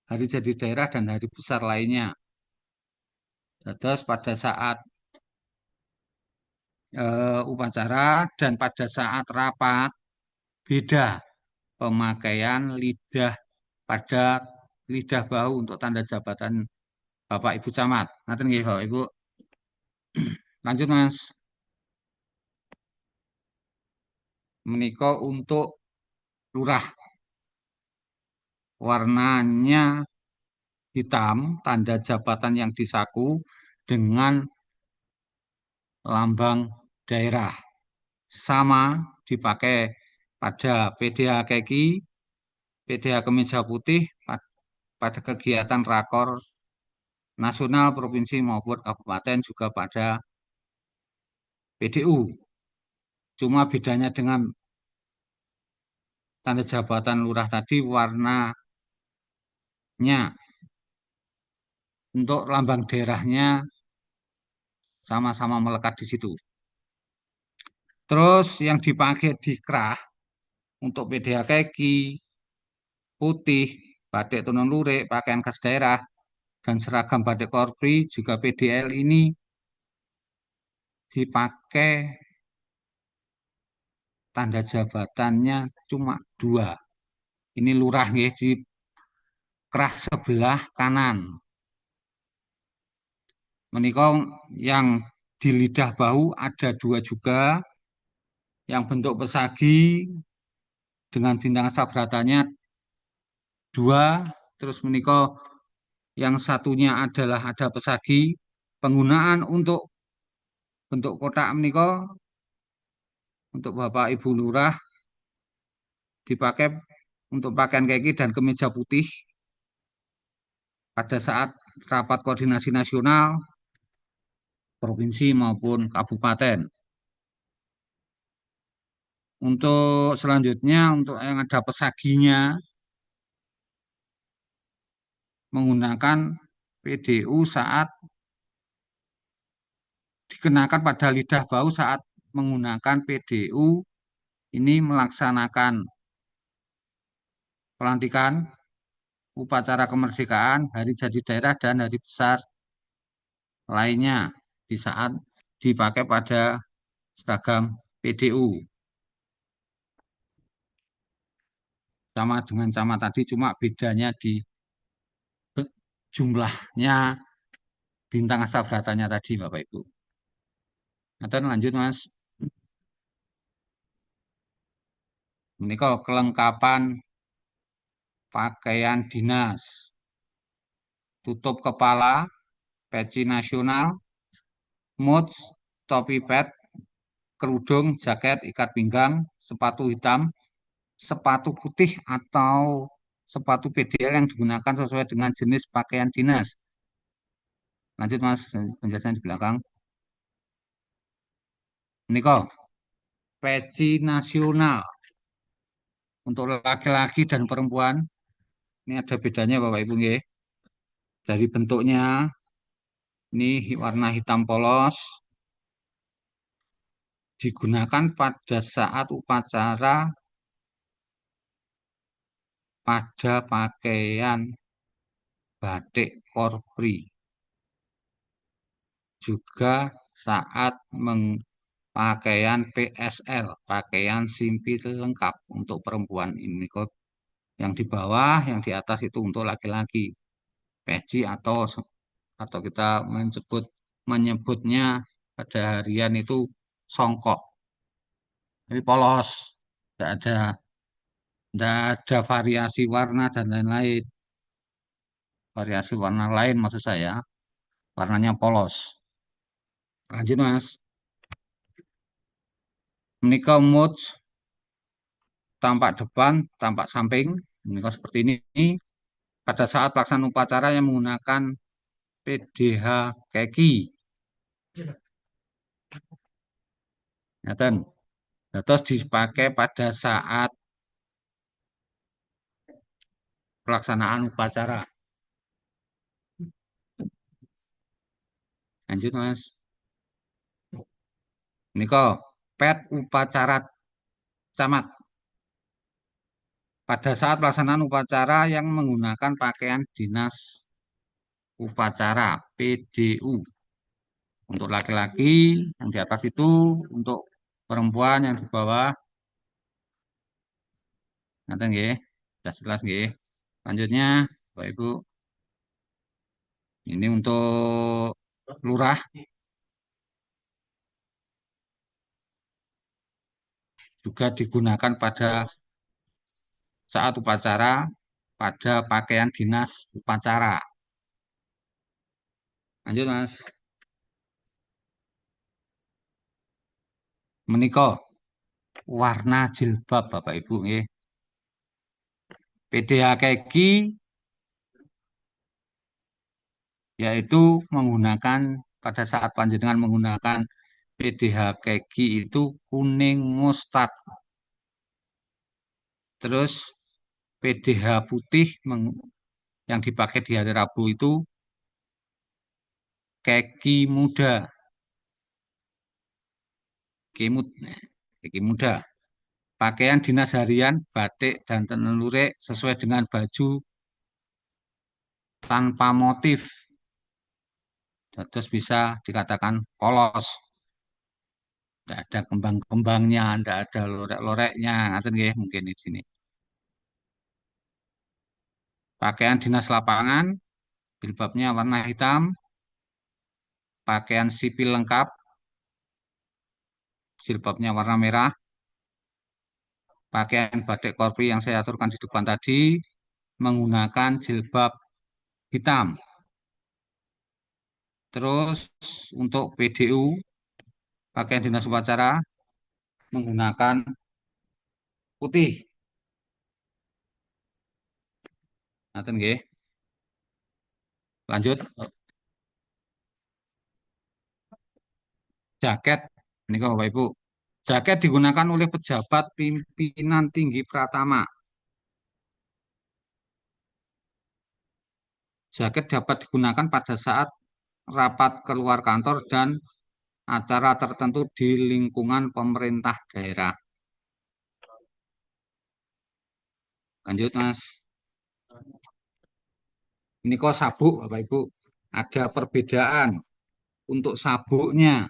hari jadi daerah, dan hari besar lainnya. Terus pada saat upacara dan pada saat rapat, beda pemakaian lidah pada lidah bahu untuk tanda jabatan Bapak Ibu Camat. Ngaten nggih Bapak Ibu. Lanjut Mas. Menika untuk lurah. Warnanya hitam, tanda jabatan yang disaku dengan lambang daerah. Sama dipakai pada PDH kaki, PDH kemeja putih pada kegiatan rakor nasional, provinsi maupun kabupaten, juga pada PDU. Cuma bedanya dengan tanda jabatan lurah tadi warnanya, untuk lambang daerahnya sama-sama melekat di situ. Terus yang dipakai di kerah untuk PDH kaki, putih, batik tenun lurik, pakaian khas daerah, dan seragam batik korpri, juga PDL ini dipakai tanda jabatannya cuma 2. Ini lurah ya, di kerah sebelah kanan. Menika yang di lidah bahu ada 2 juga, yang bentuk pesagi dengan bintang sabratanya 2. Terus menika yang satunya adalah ada pesagi. Penggunaan untuk bentuk kotak menika untuk Bapak Ibu Lurah dipakai untuk pakaian kaki dan kemeja putih pada saat rapat koordinasi nasional, provinsi maupun kabupaten. Untuk selanjutnya, untuk yang ada pesaginya, menggunakan PDU saat dikenakan pada lidah bahu saat menggunakan PDU ini melaksanakan pelantikan, upacara kemerdekaan, hari jadi daerah, dan hari besar lainnya. di saat dipakai pada seragam PDU. Sama dengan camat tadi, cuma bedanya di jumlahnya bintang asabratannya tadi, Bapak Ibu. Nah, lanjut, Mas. Ini kok kelengkapan pakaian dinas. Tutup kepala, peci nasional, muts, topi pet, kerudung, jaket, ikat pinggang, sepatu hitam, sepatu putih atau sepatu PDL yang digunakan sesuai dengan jenis pakaian dinas. Lanjut, Mas, penjelasan di belakang. Ini kok peci nasional untuk laki-laki dan perempuan. Ini ada bedanya Bapak Ibu nggih. Dari bentuknya ini warna hitam polos digunakan pada saat upacara pada pakaian batik korpri. Juga saat pakaian PSL, pakaian sipil lengkap untuk perempuan. Ini kok yang di bawah, yang di atas itu untuk laki-laki. Peci atau kita menyebutnya pada harian itu songkok. Jadi polos, tidak ada variasi warna dan lain-lain. Variasi warna lain maksud saya, warnanya polos. Lanjut, Mas. Menikah mood tampak depan, tampak samping. Menikah seperti ini. Pada saat pelaksanaan upacara yang menggunakan PDH keki. Ngeten. Terus dipakai pada saat pelaksanaan upacara. Lanjut, Mas. Ini kok pet upacara camat. Pada saat pelaksanaan upacara yang menggunakan pakaian dinas upacara PDU. Untuk laki-laki yang di atas itu, untuk perempuan yang di bawah. Nanti nggih, sudah jelas nggih. Lanjutnya, Bapak Ibu, ini untuk lurah juga digunakan pada saat upacara pada pakaian dinas upacara. Lanjut, Mas. Menikah warna jilbab Bapak Ibu nggih. PDH keki yaitu menggunakan pada saat panjenengan menggunakan PDH keki itu kuning mustard. Terus PDH putih yang dipakai di hari Rabu itu keki muda. Keki muda. Pakaian dinas harian, batik dan tenun lurik sesuai dengan baju tanpa motif. Terus bisa dikatakan polos. Tidak ada kembang-kembangnya, tidak ada lorek-loreknya, mungkin di sini. Pakaian dinas lapangan, jilbabnya warna hitam, pakaian sipil lengkap, jilbabnya warna merah, pakaian batik korpri yang saya aturkan di depan tadi menggunakan jilbab hitam. Terus untuk PDU, pakaian dinas upacara menggunakan putih. Ngaten nggih. Lanjut, jaket. Ini Bapak Ibu. Jaket digunakan oleh pejabat pimpinan tinggi Pratama. Jaket dapat digunakan pada saat rapat keluar kantor dan acara tertentu di lingkungan pemerintah daerah. Lanjut, Mas. Ini kok sabuk, Bapak Ibu. Ada perbedaan untuk sabuknya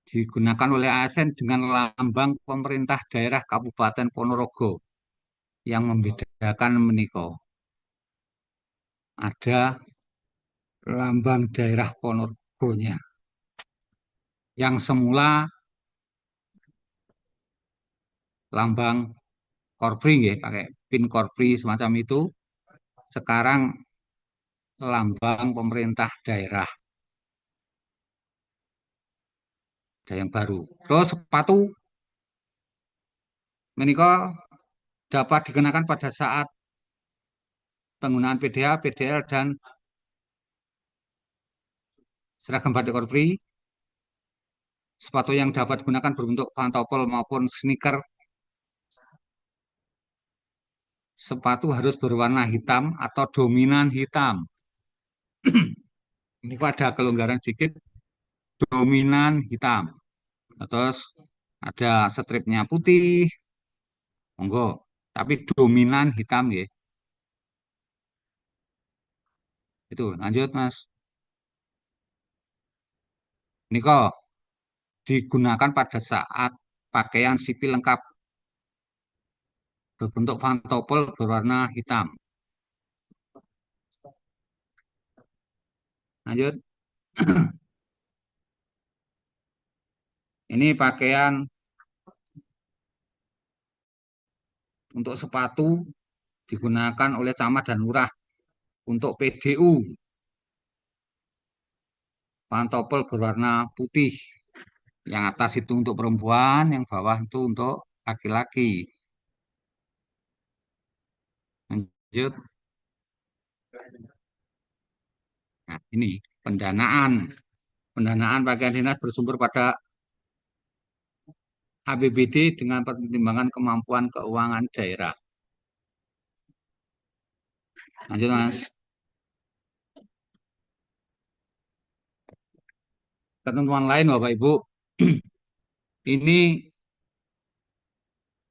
digunakan oleh ASN dengan lambang pemerintah daerah Kabupaten Ponorogo yang membedakan menika. Ada lambang daerah Ponorogonya yang semula lambang Korpri nggih, pakai pin Korpri semacam itu, sekarang lambang pemerintah daerah, ada yang baru. Terus sepatu menika dapat dikenakan pada saat penggunaan PDA, PDL, dan seragam batik Korpri. Sepatu yang dapat digunakan berbentuk pantofel maupun sneaker. Sepatu harus berwarna hitam atau dominan hitam. Ini ada kelonggaran sedikit, dominan hitam. Terus ada stripnya putih, monggo. Tapi dominan hitam ya. Itu lanjut Mas. Niko digunakan pada saat pakaian sipil lengkap berbentuk pantofel berwarna hitam. Lanjut. Ini pakaian untuk sepatu digunakan oleh camat dan lurah untuk PDU. Pantofel berwarna putih. Yang atas itu untuk perempuan, yang bawah itu untuk laki-laki. Lanjut. Nah, ini pendanaan. Pendanaan pakaian dinas bersumber pada APBD dengan pertimbangan kemampuan keuangan daerah. Lanjut, Mas. Ketentuan lain, Bapak Ibu. Ini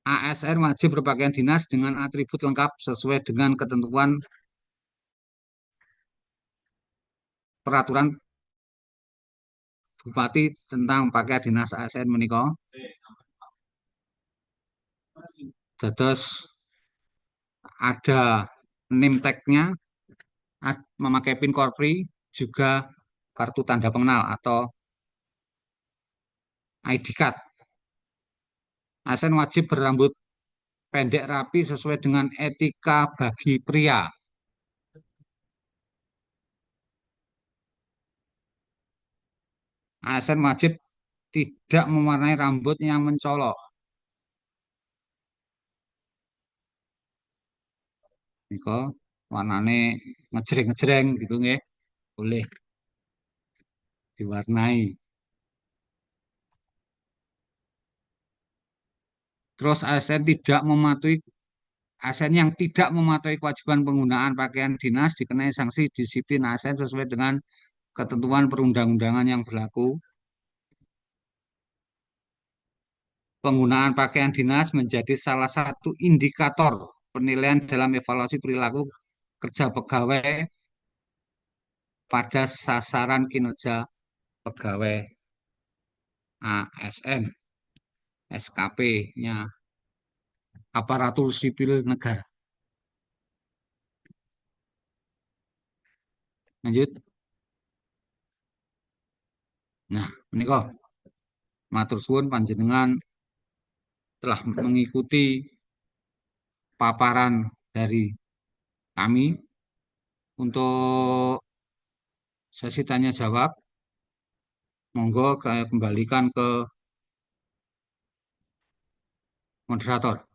ASN wajib berpakaian dinas dengan atribut lengkap sesuai dengan ketentuan peraturan Bupati tentang pakaian dinas ASN menika. Terus ada name tag-nya, memakai pin Korpri, juga kartu tanda pengenal atau ID card. ASN wajib berambut pendek rapi sesuai dengan etika bagi pria. ASN wajib tidak mewarnai rambut yang mencolok. Niko warnane ngejreng-ngejreng gitu nggih. Boleh diwarnai. Terus ASN yang tidak mematuhi kewajiban penggunaan pakaian dinas dikenai sanksi disiplin ASN sesuai dengan ketentuan perundang-undangan yang berlaku. Penggunaan pakaian dinas menjadi salah satu indikator penilaian dalam evaluasi perilaku kerja pegawai pada sasaran kinerja pegawai ASN, SKP-nya, aparatur sipil negara. Lanjut. Nah, ini kok matur suwun panjenengan telah mengikuti paparan dari kami untuk sesi tanya jawab. Monggo saya kembalikan ke moderator.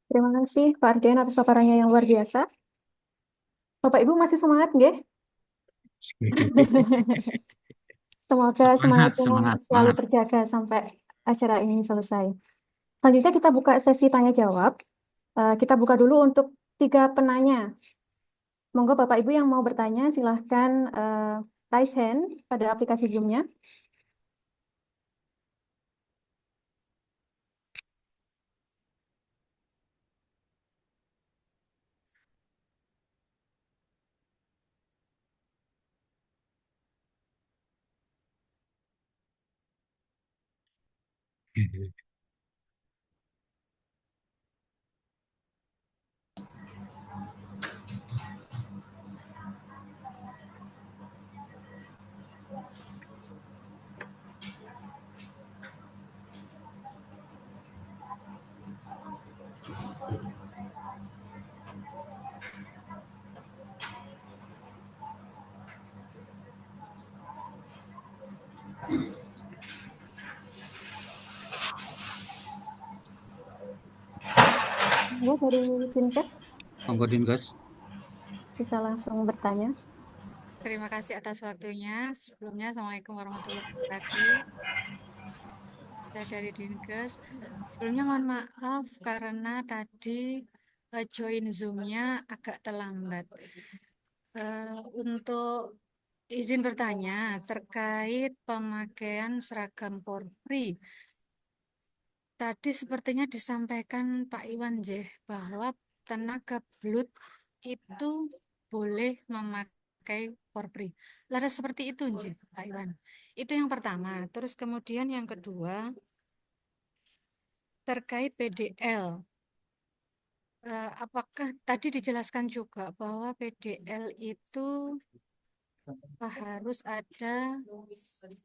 Terima kasih Pak Ardian atas paparannya yang luar biasa. Bapak Ibu masih semangat nggih? Semoga Semangat, semangatnya semangat, selalu semangat. terjaga sampai acara ini selesai. Selanjutnya kita buka sesi tanya jawab. Kita buka dulu untuk 3 penanya. Monggo Bapak Ibu yang mau bertanya silahkan raise hand pada aplikasi Zoom-nya. Monggo dari Dinkes Monggo Dinkes. bisa langsung bertanya. Terima kasih atas waktunya. Sebelumnya, Assalamualaikum warahmatullahi wabarakatuh. Saya dari Dinkes. Sebelumnya mohon maaf karena tadi join Zoom-nya agak terlambat. Untuk izin bertanya terkait pemakaian seragam Polri. Tadi sepertinya disampaikan Pak Iwan J bahwa tenaga belut itu boleh memakai Polri. Laras seperti itu, J, Pak Iwan. Itu yang pertama. Terus kemudian yang kedua terkait PDL. Apakah tadi dijelaskan juga bahwa PDL itu harus ada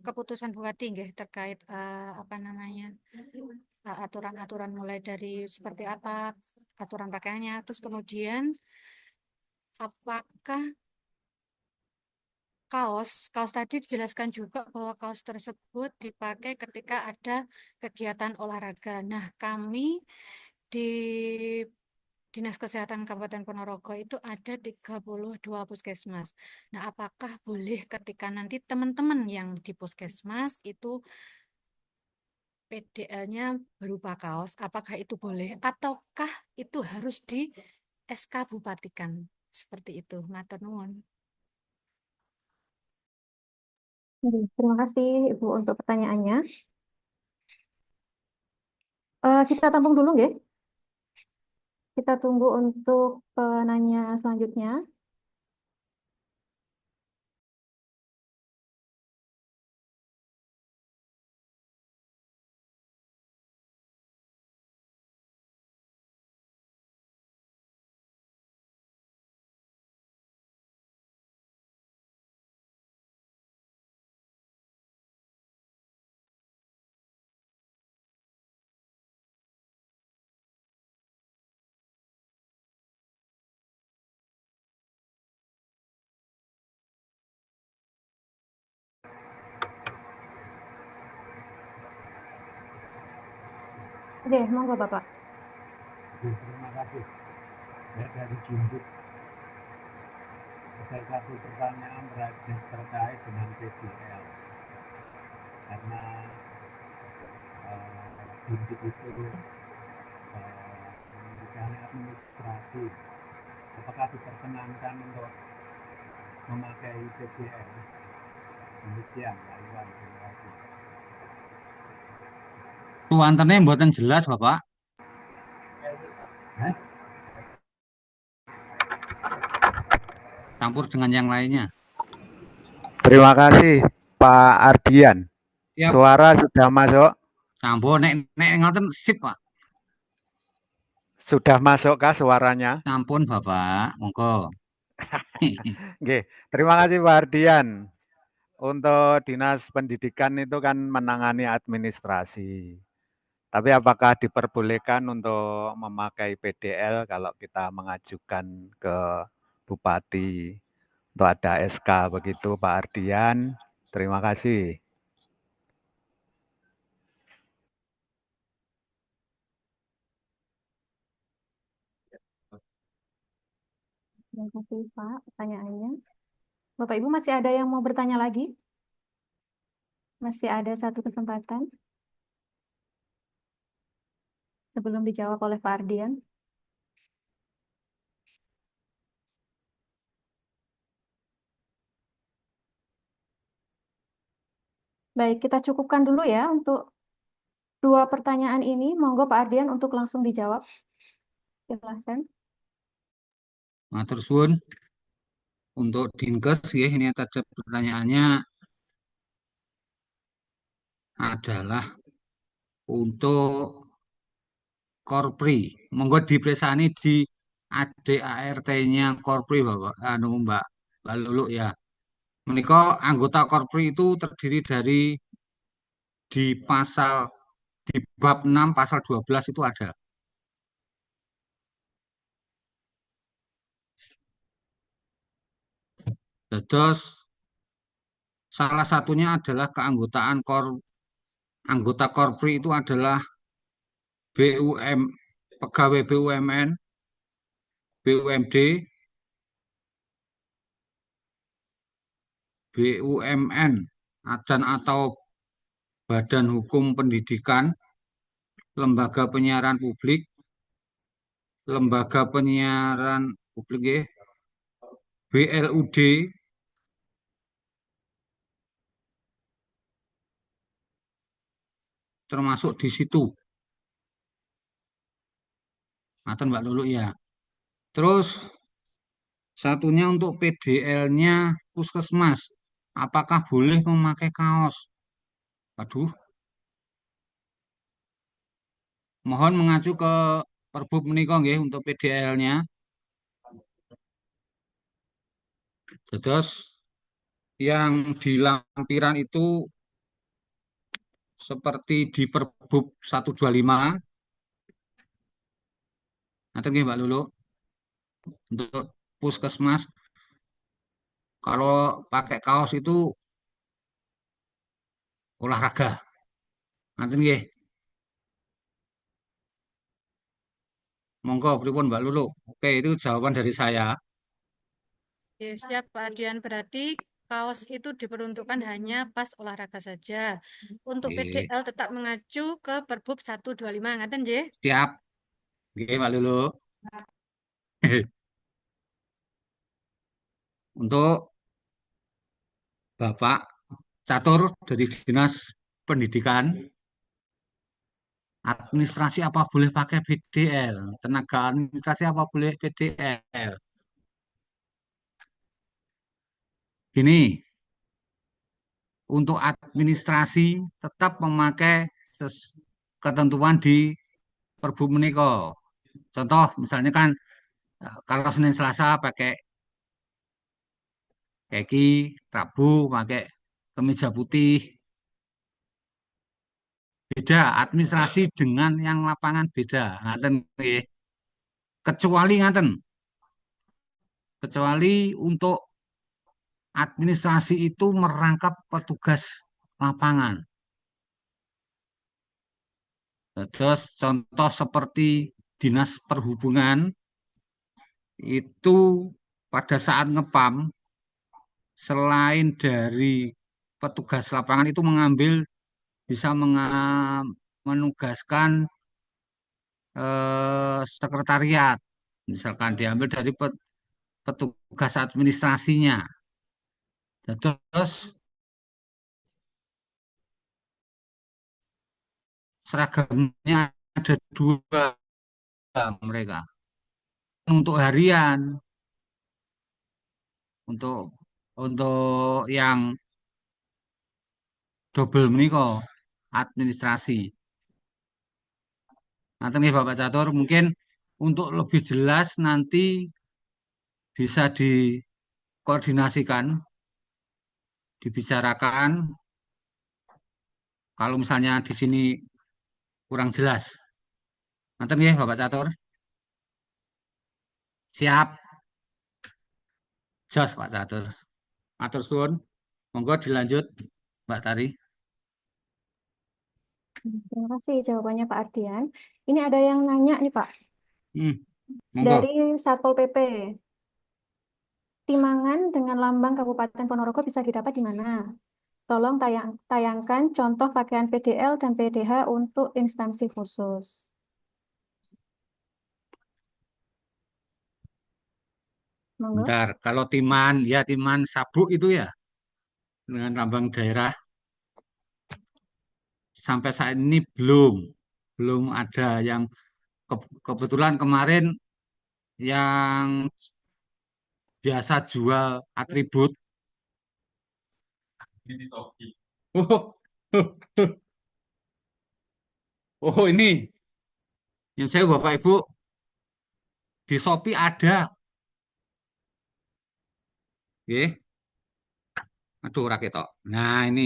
keputusan Bupati nggih, terkait apa namanya aturan-aturan mulai dari seperti apa aturan pakaiannya, terus kemudian apakah kaos tadi dijelaskan juga bahwa kaos tersebut dipakai ketika ada kegiatan olahraga. Nah, kami di Dinas Kesehatan Kabupaten Ponorogo itu ada 32 puskesmas. Nah, apakah boleh ketika nanti teman-teman yang di puskesmas itu PDL-nya berupa kaos, apakah itu boleh ataukah itu harus di SK Bupatikan? Seperti itu, matur nuwun. Terima kasih Ibu untuk pertanyaannya. Kita tampung dulu, nggih. Kita tunggu untuk penanya selanjutnya. Oke, monggo Bapak. Terima kasih. Saya dari Jumbuk. Ada satu pertanyaan terkait dengan PDL. Karena Jumbuk itu pendidikan administrasi. Apakah diperkenankan untuk memakai PDL? Demikian, Pak Iwan. Terima kasih. Ruangannya mboten jelas, Bapak. Campur dengan yang lainnya. Terima kasih, Pak Ardian. Siap. Suara sudah masuk. Campur nek ngoten sip, Pak. Sudah masukkah suaranya? Ampun, Bapak. Monggo. Oke, terima kasih Pak Ardian. Untuk Dinas Pendidikan itu kan menangani administrasi. Tapi apakah diperbolehkan untuk memakai PDL kalau kita mengajukan ke Bupati untuk ada SK begitu Pak Ardian? Terima kasih. Terima kasih Pak pertanyaannya. Bapak Ibu masih ada yang mau bertanya lagi? Masih ada satu kesempatan sebelum dijawab oleh Pak Ardian. Baik, kita cukupkan dulu ya untuk dua pertanyaan ini. Monggo Pak Ardian untuk langsung dijawab. Silahkan. Matur suwun. Untuk Dinkes ya, ini tadi pertanyaannya adalah untuk Korpri. Monggo dipresani di ADART-nya Korpri, Bapak, Mbak Lulu ya. Menika anggota Korpri itu terdiri dari di pasal di bab 6 pasal 12 itu ada. Terus salah satunya adalah keanggotaan anggota Korpri itu adalah BUM, pegawai BUMN, BUMD, BUMN, dan atau Badan Hukum Pendidikan, Lembaga Penyiaran Publik, Lembaga Penyiaran Publik, BLUD, termasuk di situ. Atau Mbak Lulu ya. Terus satunya untuk PDL-nya Puskesmas. Apakah boleh memakai kaos? Waduh, mohon mengacu ke Perbub menika nggih untuk PDL-nya. Terus yang di lampiran itu seperti di Perbub 125. Nanti nggih Mbak Lulu untuk Puskesmas kalau pakai kaos itu olahraga. Nanti nggih. Monggo pripun Mbak Lulu. Oke, itu jawaban dari saya. Ya, siap Pak Ardian. Berarti kaos itu diperuntukkan hanya pas olahraga saja. Untuk Nggih. PDL tetap mengacu ke Perbub 125. Ngaten nggih? Siap. Nggih Mbak Lulu. Untuk Bapak Catur dari Dinas Pendidikan, administrasi apa boleh pakai PDL? Tenaga administrasi apa boleh PDL? Gini, untuk administrasi tetap memakai ketentuan di Perbu menika. Contoh misalnya kan kalau Senin Selasa pakai kaki, Rabu pakai kemeja putih. Beda administrasi dengan yang lapangan beda. Ngaten nggih. Kecuali ngaten. Kecuali untuk administrasi itu merangkap petugas lapangan. Terus contoh seperti Dinas Perhubungan itu pada saat ngepam selain dari petugas lapangan itu bisa menugaskan sekretariat, misalkan diambil dari petugas administrasinya. Terus seragamnya ada dua mereka. Untuk harian, untuk yang double meniko administrasi. Nanti nih Bapak Catur, mungkin untuk lebih jelas nanti bisa dikoordinasikan, dibicarakan. Kalau misalnya di sini kurang jelas. Nanti nih Bapak Catur. Siap. Jos Pak Catur. Atur suwun. Monggo dilanjut Mbak Tari. Terima kasih jawabannya Pak Ardian. Ini ada yang nanya nih Pak, Monggo. dari Satpol PP. Timangan dengan lambang Kabupaten Ponorogo bisa didapat di mana? Tolong tayangkan contoh pakaian PDL dan PDH untuk instansi khusus. Monggo. Bentar, kalau timan sabuk itu ya dengan lambang daerah sampai saat ini belum ada yang kebetulan kemarin yang biasa jual atribut. Oh, Oh ini, yang saya Bapak Ibu di Shopee ada. Nggih. Aduh, rakyat tok. Nah ini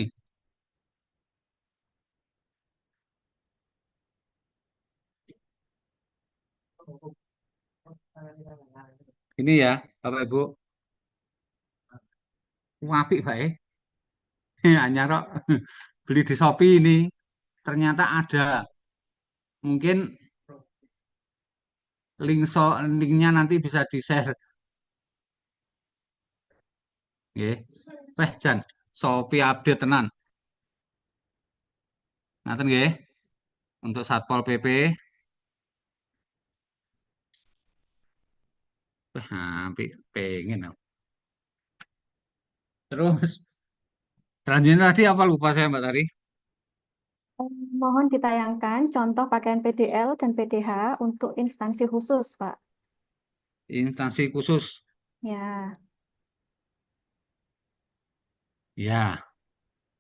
ya Bapak Ibu. Apik Pak Anyar kok. Beli di Shopee ini ternyata ada. Mungkin linknya nanti bisa di-share. Nggih. Jan, Shopee update tenan. Ngaten nggih. Untuk Satpol PP. Apik pengen aku. Terus selanjutnya tadi apa lupa saya Mbak Tari? Mohon ditayangkan contoh pakaian PDL dan PDH untuk instansi khusus, Pak. Instansi khusus. Ya, Ya,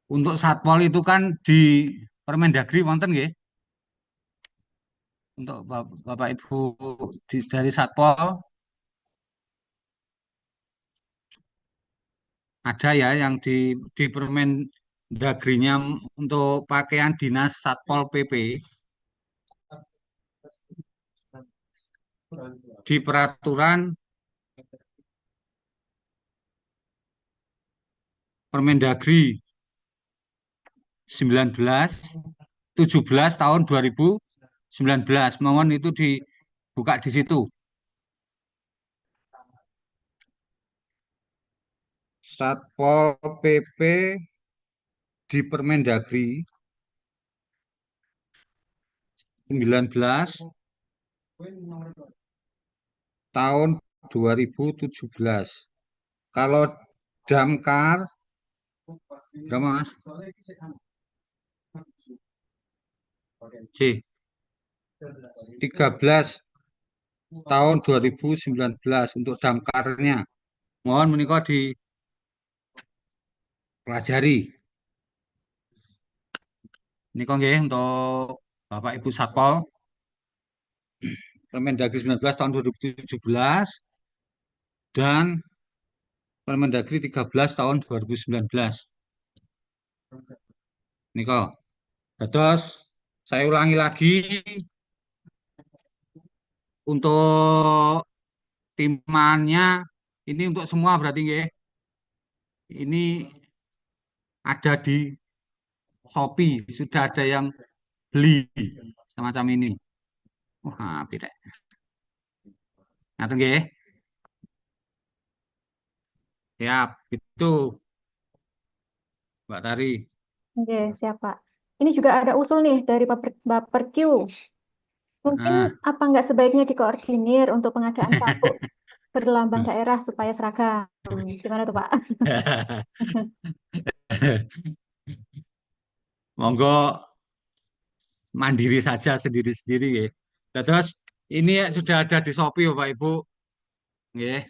untuk Satpol itu kan di Permendagri wonten nggih. Untuk Bapak Ibu dari Satpol ada ya yang di Permendagrinya untuk pakaian dinas Satpol PP di peraturan Permendagri 19 17 tahun 2019. Mohon itu dibuka di situ. Satpol PP di Permendagri 19 tahun 2017. Kalau Damkar berapa Mas? C 13 tahun 2019 untuk damkarnya. Mohon menikah dipelajari. Ini kok nggih untuk Bapak Ibu Satpol Permendagri 19 tahun 2017 dan Permendagri 13 tahun 2019. Ini kok. Terus saya ulangi lagi untuk timannya ini untuk semua berarti nggih. Ini ada di Shopee, sudah ada yang beli semacam ini. Wah, beda. Ngaten nggih. Siap, itu Mbak Tari. oke, siap, Pak. Ini juga ada usul nih dari Baperq. Mungkin Nah. apa nggak sebaiknya dikoordinir untuk pengadaan sabuk berlambang daerah supaya seragam? Gimana tuh, Pak? Monggo mandiri saja sendiri-sendiri ya. Terus ini ya sudah ada di Shopee Bapak Ibu. Nggih.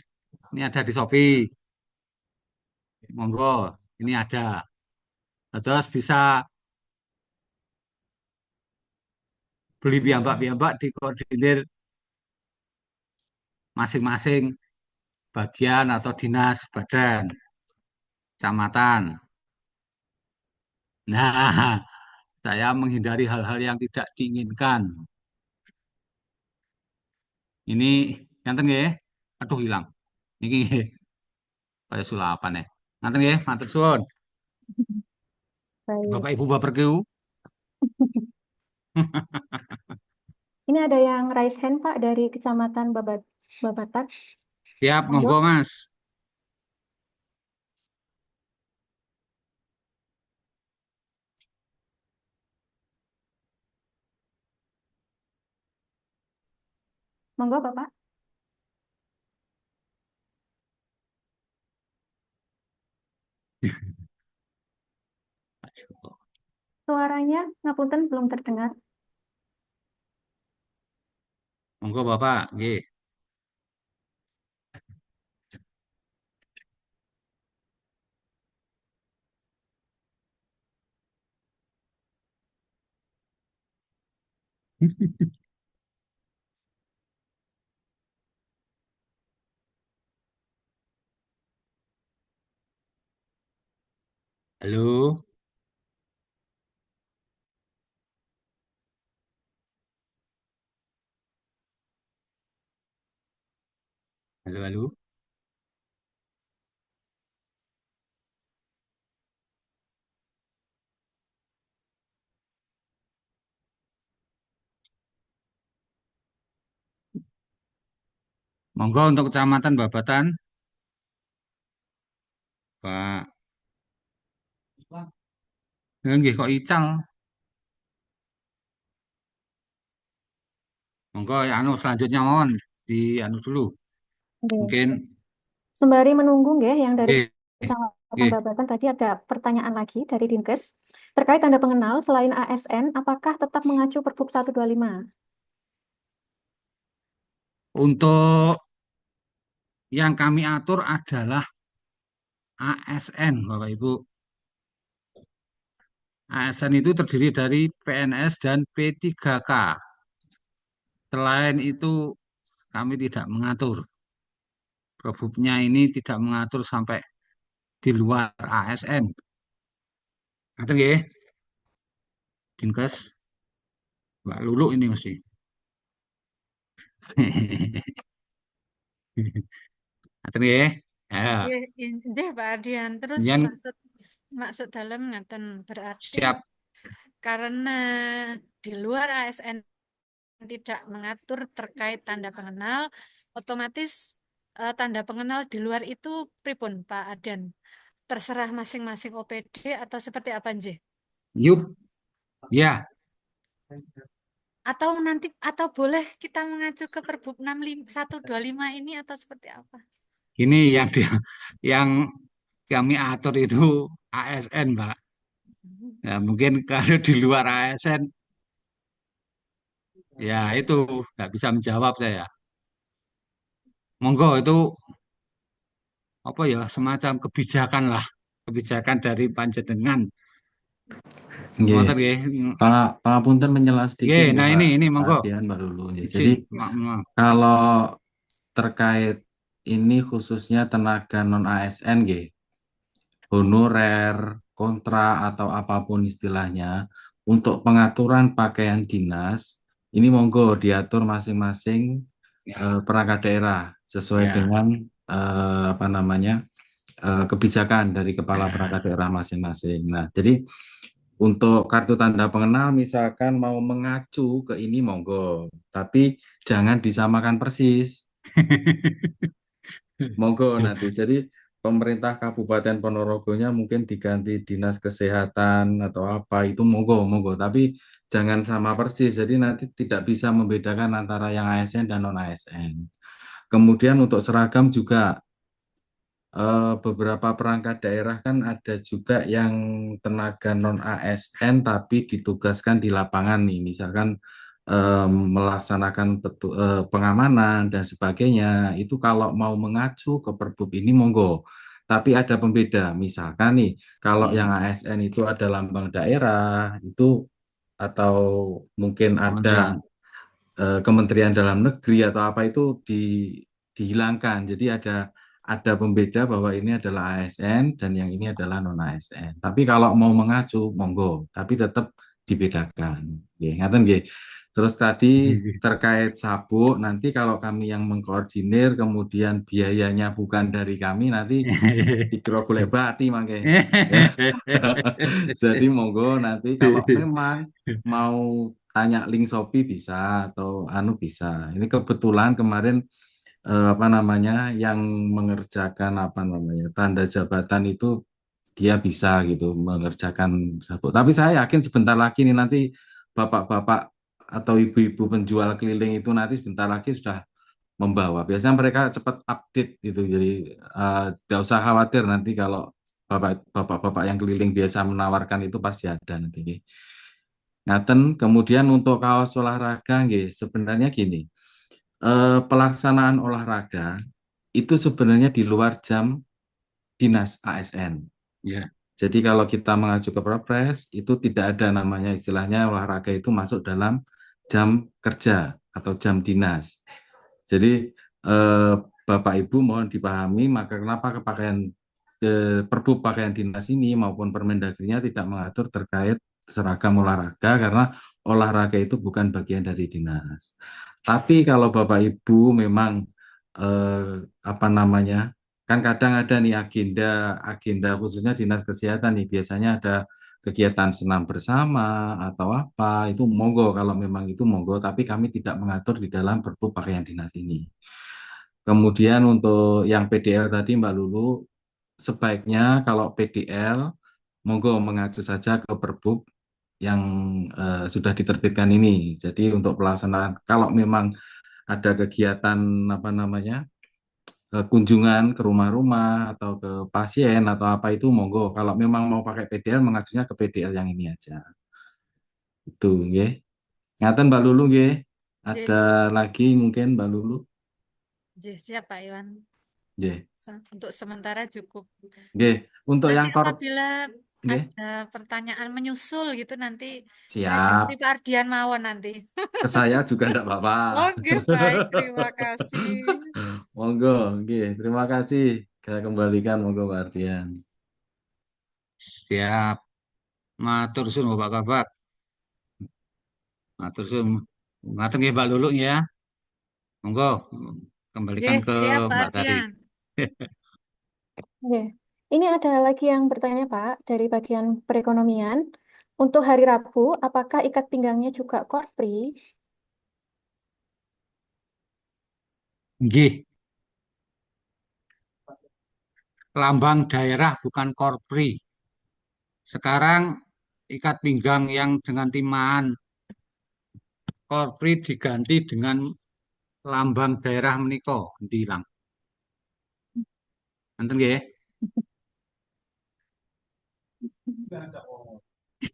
Ini ada di Shopee. Monggo, ini ada. Terus bisa beli piyambak-piyambak dikoordinir masing-masing bagian atau dinas badan kecamatan. Nah, saya menghindari hal-hal yang tidak diinginkan. Ini nganten nggih. Aduh hilang. Niki nggih. Kaya sulapan ya. Nganten nggih, matur suwun. Baik. Bapak Ibu Baperq. Ini ada yang raise hand, Pak, dari Kecamatan Babatak. Siap, Monggo. monggo Mas. Monggo, Bapak. Suaranya ngapunten belum terdengar. Monggo Bapak, nggih. Halo, halo, halo. Monggo untuk Kecamatan Babatan, Pak. Nggih kok ical. Monggo ya anu selanjutnya mohon di anu dulu. Oke. Mungkin Sembari menunggu nggih yang dari nggih, Kecamatan nggih. Babatan tadi ada pertanyaan lagi dari Dinkes terkait tanda pengenal selain ASN apakah tetap mengacu Pergub 125? Untuk yang kami atur adalah ASN, Bapak Ibu. ASN itu terdiri dari PNS dan P3K. Selain itu kami tidak mengatur. Perbubnya ini tidak mengatur sampai di luar ASN. Ngerti nggih? Dinkes, Mbak Lulu ini mesti. Ngerti nggih? Ya, Nggih, Pak Ardian. Terus yang maksud dalam ngaten berarti siap. karena di luar ASN tidak mengatur terkait tanda pengenal, otomatis tanda pengenal di luar itu pripun, Pak Ardian? Terserah masing-masing OPD atau seperti apa, Nje? Yup, ya. Atau nanti atau boleh kita mengacu ke Pergub 125 ini atau seperti apa? Ini yang kami atur itu ASN, Mbak. Ya, mungkin kalau di luar ASN, ya itu nggak bisa menjawab saya. Monggo itu apa ya semacam kebijakan lah, kebijakan dari panjenengan. Nggih, Ngoten nggih. pangapunten menyela sedikit Nggih, nggih nah Pak ini Pak monggo Ardian Mbak Lulu nggih. izin. Jadi Maaf. kalau terkait ini khususnya tenaga non ASN nggih, honorer, kontra atau apapun istilahnya, untuk pengaturan pakaian dinas ini monggo diatur masing-masing Ya, perangkat daerah sesuai ya, dengan apa namanya kebijakan dari kepala perangkat ya. daerah masing-masing. Nah, jadi untuk kartu tanda pengenal misalkan mau mengacu ke ini monggo, tapi jangan disamakan persis. Monggo nanti. Jadi pemerintah Kabupaten Ponorogonya mungkin diganti Dinas Kesehatan atau apa itu monggo, monggo. Tapi jangan sama persis. Jadi nanti tidak bisa membedakan antara yang ASN dan non ASN. Kemudian untuk seragam juga beberapa perangkat daerah kan ada juga yang tenaga non ASN tapi ditugaskan di lapangan nih, misalkan melaksanakan pengamanan dan sebagainya. Itu kalau mau mengacu ke Perbup ini monggo. Tapi ada pembeda, misalkan nih kalau yang ASN itu ada lambang daerah itu atau mungkin ada Kementerian. Kementerian Dalam Negeri atau apa itu dihilangkan. Jadi ada pembeda bahwa ini adalah ASN dan yang ini adalah non ASN. Tapi kalau mau mengacu monggo, tapi tetap dibedakan. Nggih, ngaten nggih. Terus tadi terkait sabuk, nanti kalau kami yang mengkoordinir, kemudian biayanya bukan dari kami, nanti dikira golek bati mangke. Ya. Jadi monggo nanti kalau memang mau tanya link Shopee bisa atau anu bisa. Ini kebetulan kemarin apa namanya yang mengerjakan apa namanya tanda jabatan itu dia bisa gitu mengerjakan sabuk. Tapi saya yakin sebentar lagi nih nanti bapak-bapak atau ibu-ibu penjual keliling itu nanti sebentar lagi sudah membawa. Biasanya mereka cepat update gitu. Jadi tidak usah khawatir nanti kalau bapak-bapak yang keliling biasa menawarkan itu pasti ada nanti. Ngaten, kemudian untuk kaos olahraga nggih, sebenarnya gini. Pelaksanaan olahraga itu sebenarnya di luar jam dinas ASN. Ya, Jadi kalau kita mengacu ke Perpres itu tidak ada namanya istilahnya olahraga itu masuk dalam jam kerja atau jam dinas. Jadi Bapak Ibu mohon dipahami, maka kenapa Perbu pakaian dinas ini maupun Permendagrinya tidak mengatur terkait seragam olahraga karena olahraga itu bukan bagian dari dinas. Tapi kalau Bapak Ibu memang apa namanya, kan kadang ada nih agenda khususnya dinas kesehatan nih, biasanya ada kegiatan senam bersama atau apa, itu monggo, kalau memang itu monggo, tapi kami tidak mengatur di dalam Perbu pakaian dinas ini. Kemudian untuk yang PDL tadi Mbak Lulu, sebaiknya kalau PDL monggo mengacu saja ke Perbup yang sudah diterbitkan ini. Jadi untuk pelaksanaan kalau memang ada kegiatan apa namanya kunjungan ke rumah-rumah atau ke pasien atau apa itu monggo. Kalau memang mau pakai PDL mengacunya ke PDL yang ini aja. Itu nggih. Ngaten Mbak Lulu nggih. Nggih, Ada lagi mungkin Mbak Lulu? nggih, siap Pak Iwan. Nggih. Untuk sementara cukup. Nggih. Untuk Nanti yang apabila nggih. ada pertanyaan menyusul gitu nanti saya Siap. jawab Pak Ardian mawon nanti. Ke saya juga enggak apa-apa. Oke, baik, terima kasih. Monggo, nggih. Terima kasih. Saya kembalikan monggo Pak Ardian. Siap. Matur suwun Bapak Kabak. Matur suwun. Ngaten nggih Mbak Lulu ya. Monggo kembalikan Nggih, ke siap Pak Mbak Tari. Ardian. Oke. Ini ada lagi yang bertanya, Pak, dari bagian perekonomian. Untuk hari Rabu, apakah ikat pinggangnya juga korpri? Nggih. Lambang daerah bukan korpri. Sekarang ikat pinggang yang dengan timaan korpri diganti dengan lambang daerah menika dilang. Nanten nggih.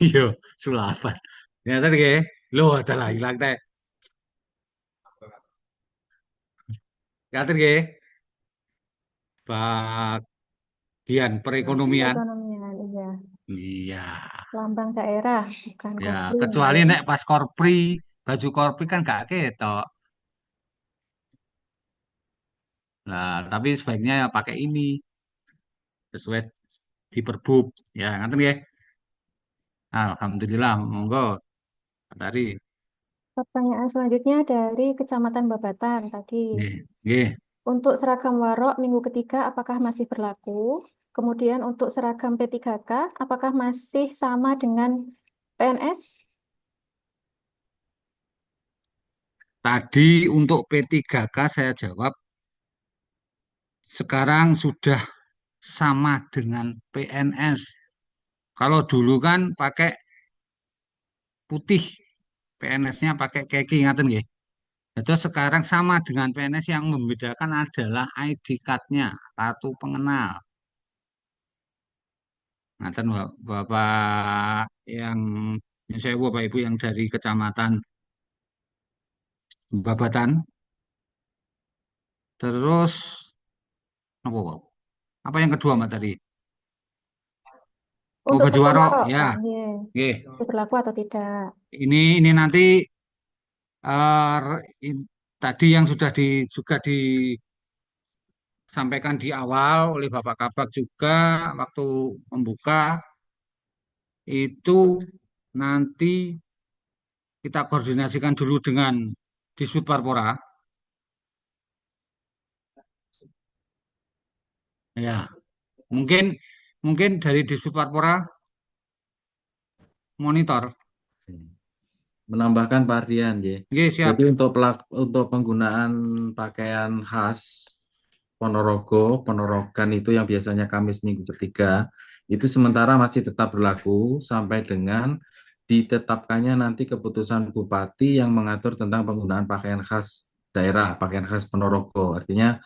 Iya, sulapan. Nanten nggih. Loh, adalah hilang teh. Nanten nggih. Bagian perekonomian. Perekonomian, iya. Iya. Lambang daerah, bukan Ya, korpri. kecuali ya. nek pas korpri, baju korpri kan gak ketok. Nah, tapi sebaiknya ya pakai ini sesuai di Perbup. Ya, ngerti ya? Alhamdulillah, monggo. Tadi, Pertanyaan selanjutnya dari Kecamatan Babatan tadi. nggih, nggih. Untuk seragam warok minggu ketiga, apakah masih berlaku? Kemudian untuk seragam P3K, apakah masih sama dengan PNS? Tadi untuk P3K saya jawab, sekarang sudah sama dengan PNS. Kalau dulu kan pakai putih, PNS-nya pakai keki, ingatin nggih? Itu sekarang sama dengan PNS, yang membedakan adalah ID card-nya, kartu pengenal. Ngaten Bapak yang saya Bapak Ibu yang dari Kecamatan Babatan. Terus apa, Pak? Apa yang kedua Mbak tadi? Oh, Untuk baju seragam warok warok, ya. iya. Oke. Itu berlaku atau tidak? Ini nanti tadi yang sudah juga disampaikan di awal oleh Bapak Kabak juga waktu membuka itu, nanti kita koordinasikan dulu dengan Disbud Parpora. Ya, mungkin mungkin dari Disbud Parpora monitor. Menambahkan Pak Ardian, ya. Oke, siap. Jadi untuk penggunaan pakaian khas Ponorogan itu yang biasanya Kamis minggu ketiga, itu sementara masih tetap berlaku sampai dengan ditetapkannya nanti keputusan Bupati yang mengatur tentang penggunaan pakaian khas daerah, pakaian khas Ponorogo. Artinya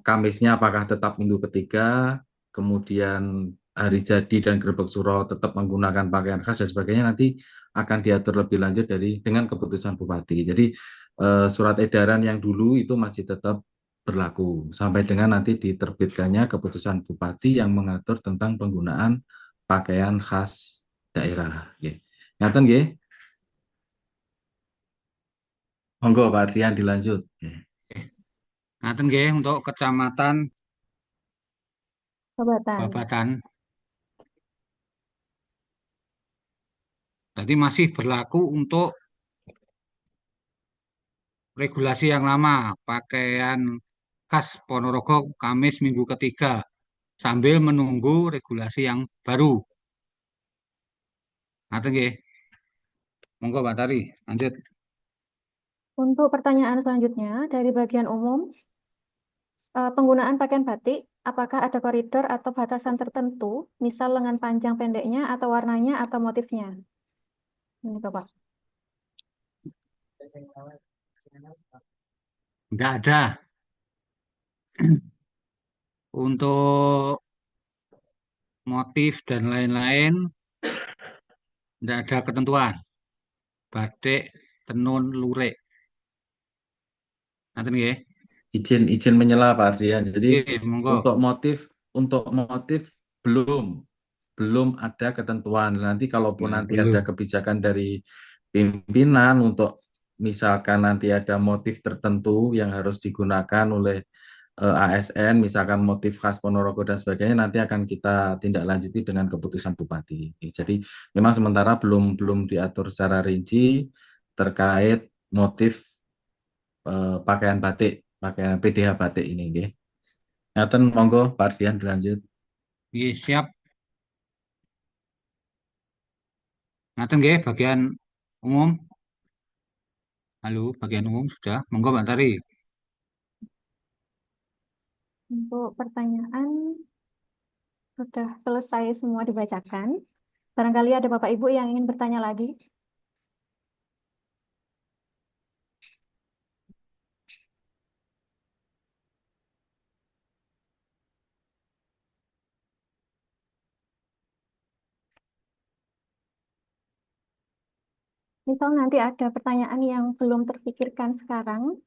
Kamisnya apakah tetap minggu ketiga, kemudian hari jadi dan gerbek suro tetap menggunakan pakaian khas dan sebagainya, nanti akan diatur lebih lanjut dengan keputusan Bupati. Jadi surat edaran yang dulu itu masih tetap berlaku sampai dengan nanti diterbitkannya keputusan Bupati yang mengatur tentang penggunaan pakaian khas daerah. Ngaten nggih? Monggo Pak Adrian dilanjut. Ngaten nggih untuk Kecamatan Babatan. Babatan. Tadi masih berlaku untuk regulasi yang lama, pakaian khas Ponorogo Kamis minggu ketiga, sambil menunggu regulasi yang baru. Ngaten nggih. Monggo Pak Tari, lanjut. Untuk pertanyaan selanjutnya dari bagian umum, penggunaan pakaian batik, apakah ada koridor atau batasan tertentu, misal lengan panjang pendeknya atau warnanya atau motifnya? Ini Bapak. Enggak ada. Untuk motif dan lain-lain, enggak ada ketentuan. Batik, tenun, lurik. Ngaten nggih. Izin menyela Pak Adrian. Jadi Nggih, monggo. untuk motif belum ada ketentuan. Nanti kalaupun Ya, nanti belum. ada kebijakan dari pimpinan untuk misalkan nanti ada motif tertentu yang harus digunakan oleh ASN, misalkan motif khas Ponorogo dan sebagainya, nanti akan kita tindak lanjuti dengan keputusan Bupati. Jadi memang sementara belum diatur secara rinci terkait motif pakaian batik, pakaian PDH batik ini, nggih. Ngaten monggo Pak Ardian dilanjut. Nggih, siap. Ngaten nggih bagian umum. Halo, bagian umum sudah. Monggo Pak Tari. Untuk pertanyaan sudah selesai semua dibacakan. Barangkali ada Bapak Ibu yang ingin bertanya lagi. Misal nanti ada pertanyaan yang belum terpikirkan sekarang,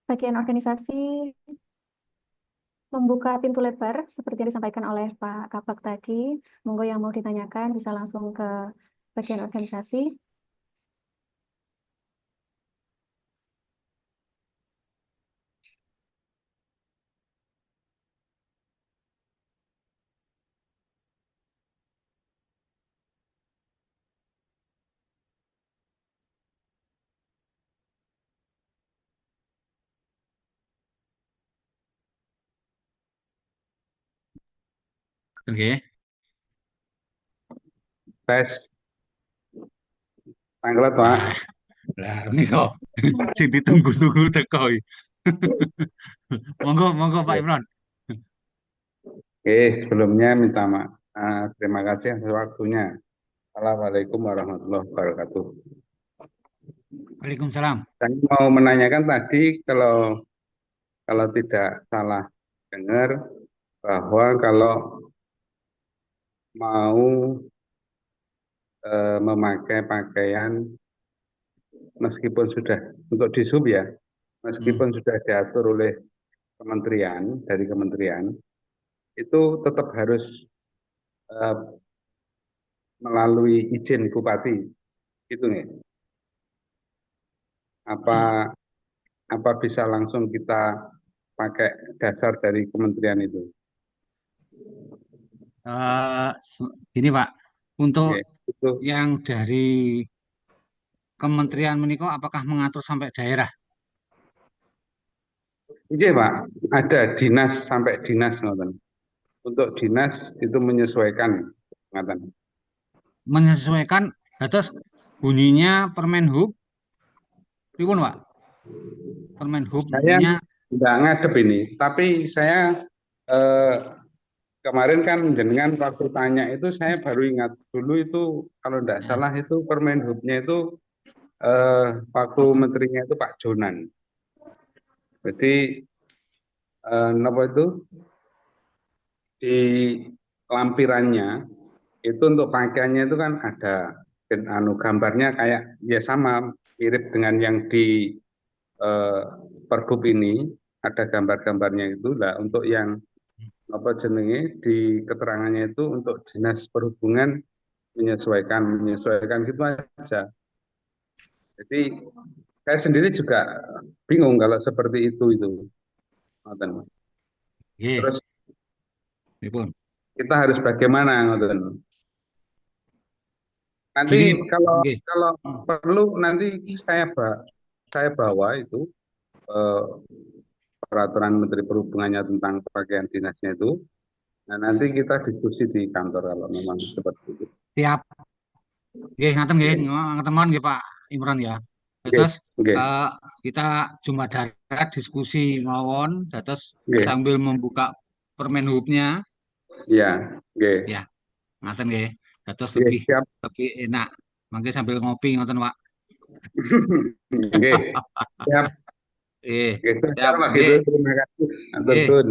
bagian organisasi membuka pintu lebar seperti yang disampaikan oleh Pak Kabak tadi. Monggo yang mau ditanyakan bisa langsung ke bagian organisasi. Oke. Tes. Panggilan Pak. Lah ini kok sing ditunggu-tunggu teko iki. Monggo Pak Imron. Oke, sebelumnya minta maaf. Terima kasih atas waktunya. Assalamualaikum warahmatullahi wabarakatuh. Waalaikumsalam. Saya mau menanyakan tadi kalau tidak salah dengar bahwa kalau mau memakai pakaian meskipun sudah untuk di sub ya, meskipun sudah diatur oleh kementerian itu tetap harus melalui izin bupati, gitu nih. Apa bisa langsung kita pakai dasar dari kementerian itu? Gini Pak, untuk Oke, itu. yang dari Kementerian Meniko apakah mengatur sampai daerah? Iya Pak, ada dinas sampai dinas ngoten. Untuk dinas itu menyesuaikan ngoten. Menyesuaikan atas bunyinya Permenhub. Pripun Pak? Permenhub Saya bunyinya nggak ngadep ini, tapi saya kemarin kan jenengan waktu tanya itu saya baru ingat dulu itu kalau tidak salah itu Permenhubnya itu waktu menterinya itu Pak Jonan. Jadi apa itu di lampirannya itu untuk pakaiannya itu kan ada gambarnya kayak ya sama mirip dengan yang di Pergub ini ada gambar-gambarnya itu lah untuk yang apa jenenge di keterangannya itu untuk dinas perhubungan menyesuaikan gitu aja. Jadi saya sendiri juga bingung kalau seperti itu. Ngoten. Nggih, Terus pripun? kita harus bagaimana, ngoten. Nanti Gini, kalau nggih. kalau perlu nanti saya bawa itu eh, peraturan Menteri Perhubungannya tentang pakaian dinasnya itu. Nah, nanti kita diskusi di kantor kalau memang seperti itu. Siap. Nggih, ngaten nggih, Oke, ngaten mawon nggih Pak Imron ya. oke, Terus oke, eh, kita Jumat darat diskusi mawon, terus oke. sambil membuka Permen Hub-nya, Ya, oke, ya, ngaten nggih. Terus oke, lebih siap. lebih enak. Mangke sambil ngopi ngoten Pak. Oke, siap. Eh, Oke, siap, siap, Pak nggih, Gitu. Terima kasih. Atur nggih, sun.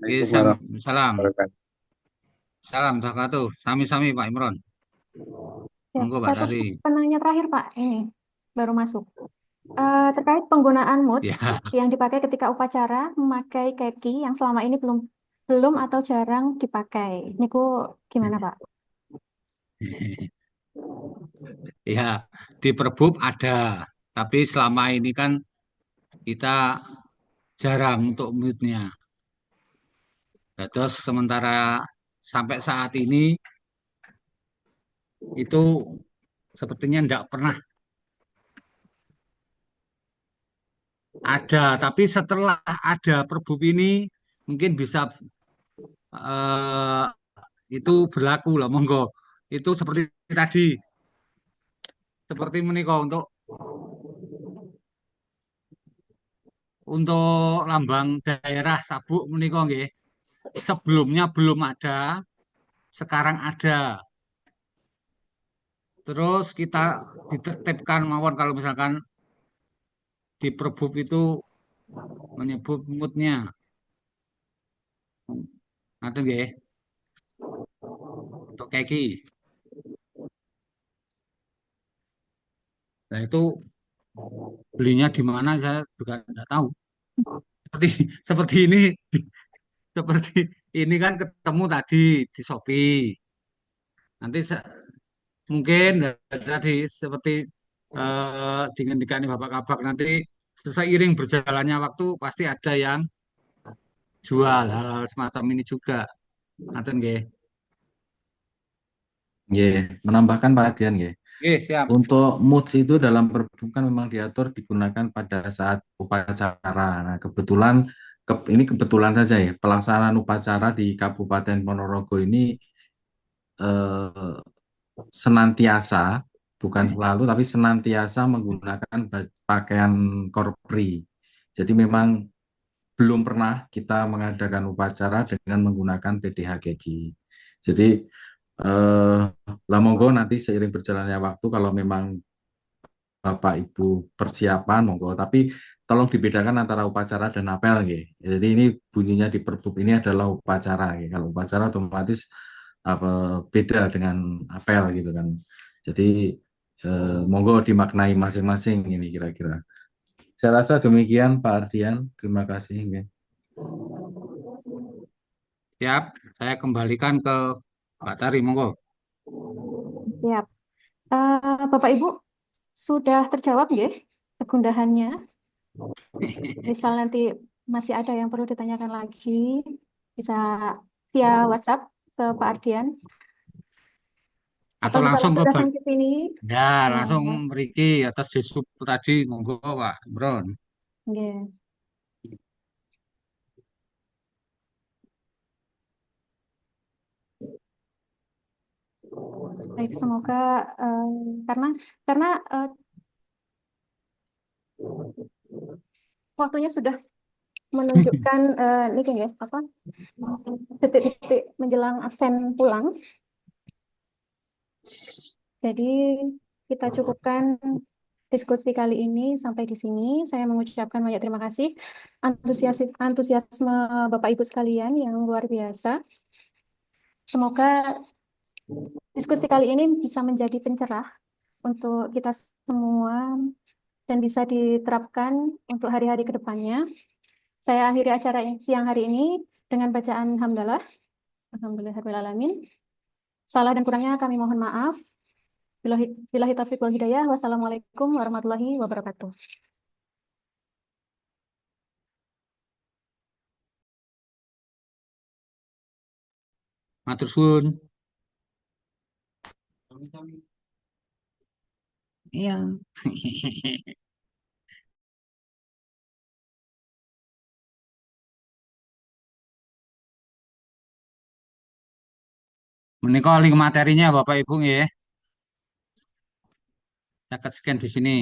nggih, Assalamualaikum warahmatullahi salam, wabarakatuh. salam, wabarakatuh. Sami-sami Pak Imron. Siap. Monggo Pak Satu Tari. penanya terakhir Pak, ini baru masuk. Terkait penggunaan moods Ya. yang dipakai ketika upacara memakai kaki yang selama ini belum atau jarang dipakai. Niku gimana Pak? Ya, di Perbup ada, tapi selama ini kan kita jarang untuk mute-nya. Nah, terus sementara sampai saat ini itu sepertinya tidak pernah ada, tapi setelah ada Perbup ini mungkin bisa eh, itu berlaku lah, monggo. Itu seperti tadi, seperti menikah untuk lambang daerah sabuk menikah nggih. Sebelumnya belum ada, sekarang ada. Terus kita ditertibkan mawon kalau misalkan di Perbup itu menyebut moodnya. Nanti nggih, untuk keki. Nah itu belinya di mana saya juga tidak tahu. Seperti seperti ini, seperti ini kan ketemu tadi di Shopee. Nanti mungkin tadi seperti dihentikan Bapak Kabak nanti seiring berjalannya waktu pasti ada yang jual hal-hal semacam ini juga. Nanti nggih. Nggih, menambahkan Pak Adian nggih. Nggih, siap. Untuk moods itu dalam Perbup kan memang diatur digunakan pada saat upacara. Nah, ini kebetulan saja ya, pelaksanaan upacara di Kabupaten Ponorogo ini eh, senantiasa, bukan selalu, tapi senantiasa menggunakan pakaian korpri. Jadi memang belum pernah kita mengadakan upacara dengan menggunakan PDHGG. Jadi lah monggo nanti seiring berjalannya waktu kalau memang Bapak Ibu persiapan monggo, tapi tolong dibedakan antara upacara dan apel nggih. Jadi ini bunyinya di Perbup ini adalah upacara nggih. Kalau upacara otomatis apa beda dengan apel gitu kan. Jadi monggo dimaknai masing-masing ini kira-kira. Saya rasa demikian Pak Ardian. Terima kasih nggih. Siap, saya kembalikan ke Pak Tari, monggo. Siap. Bapak Ibu sudah terjawab ya kegundahannya. Misal nanti masih ada yang perlu ditanyakan lagi, bisa via WhatsApp ke Pak Ardian Atau atau bisa langsung langsung ke datang ke sini. ya, Ya, langsung Riki atas disub tadi, monggo Pak Imron. oke. Baik, semoga karena waktunya sudah menunjukkan ini ya apa detik-detik menjelang absen pulang. Jadi kita cukupkan diskusi kali ini sampai di sini. Saya mengucapkan banyak terima kasih antusiasme Bapak Ibu sekalian yang luar biasa. Semoga diskusi kali ini bisa menjadi pencerah untuk kita semua dan bisa diterapkan untuk hari-hari ke depannya. Saya akhiri acara siang hari ini dengan bacaan hamdalah. Alhamdulillahirrahmanirrahim. Salah dan kurangnya kami mohon maaf. Billahi taufiq wal hidayah. Wassalamualaikum warahmatullahi wabarakatuh. Matur suwun. Iya. Menika link materinya Bapak Ibu nggih. Caket scan di sini.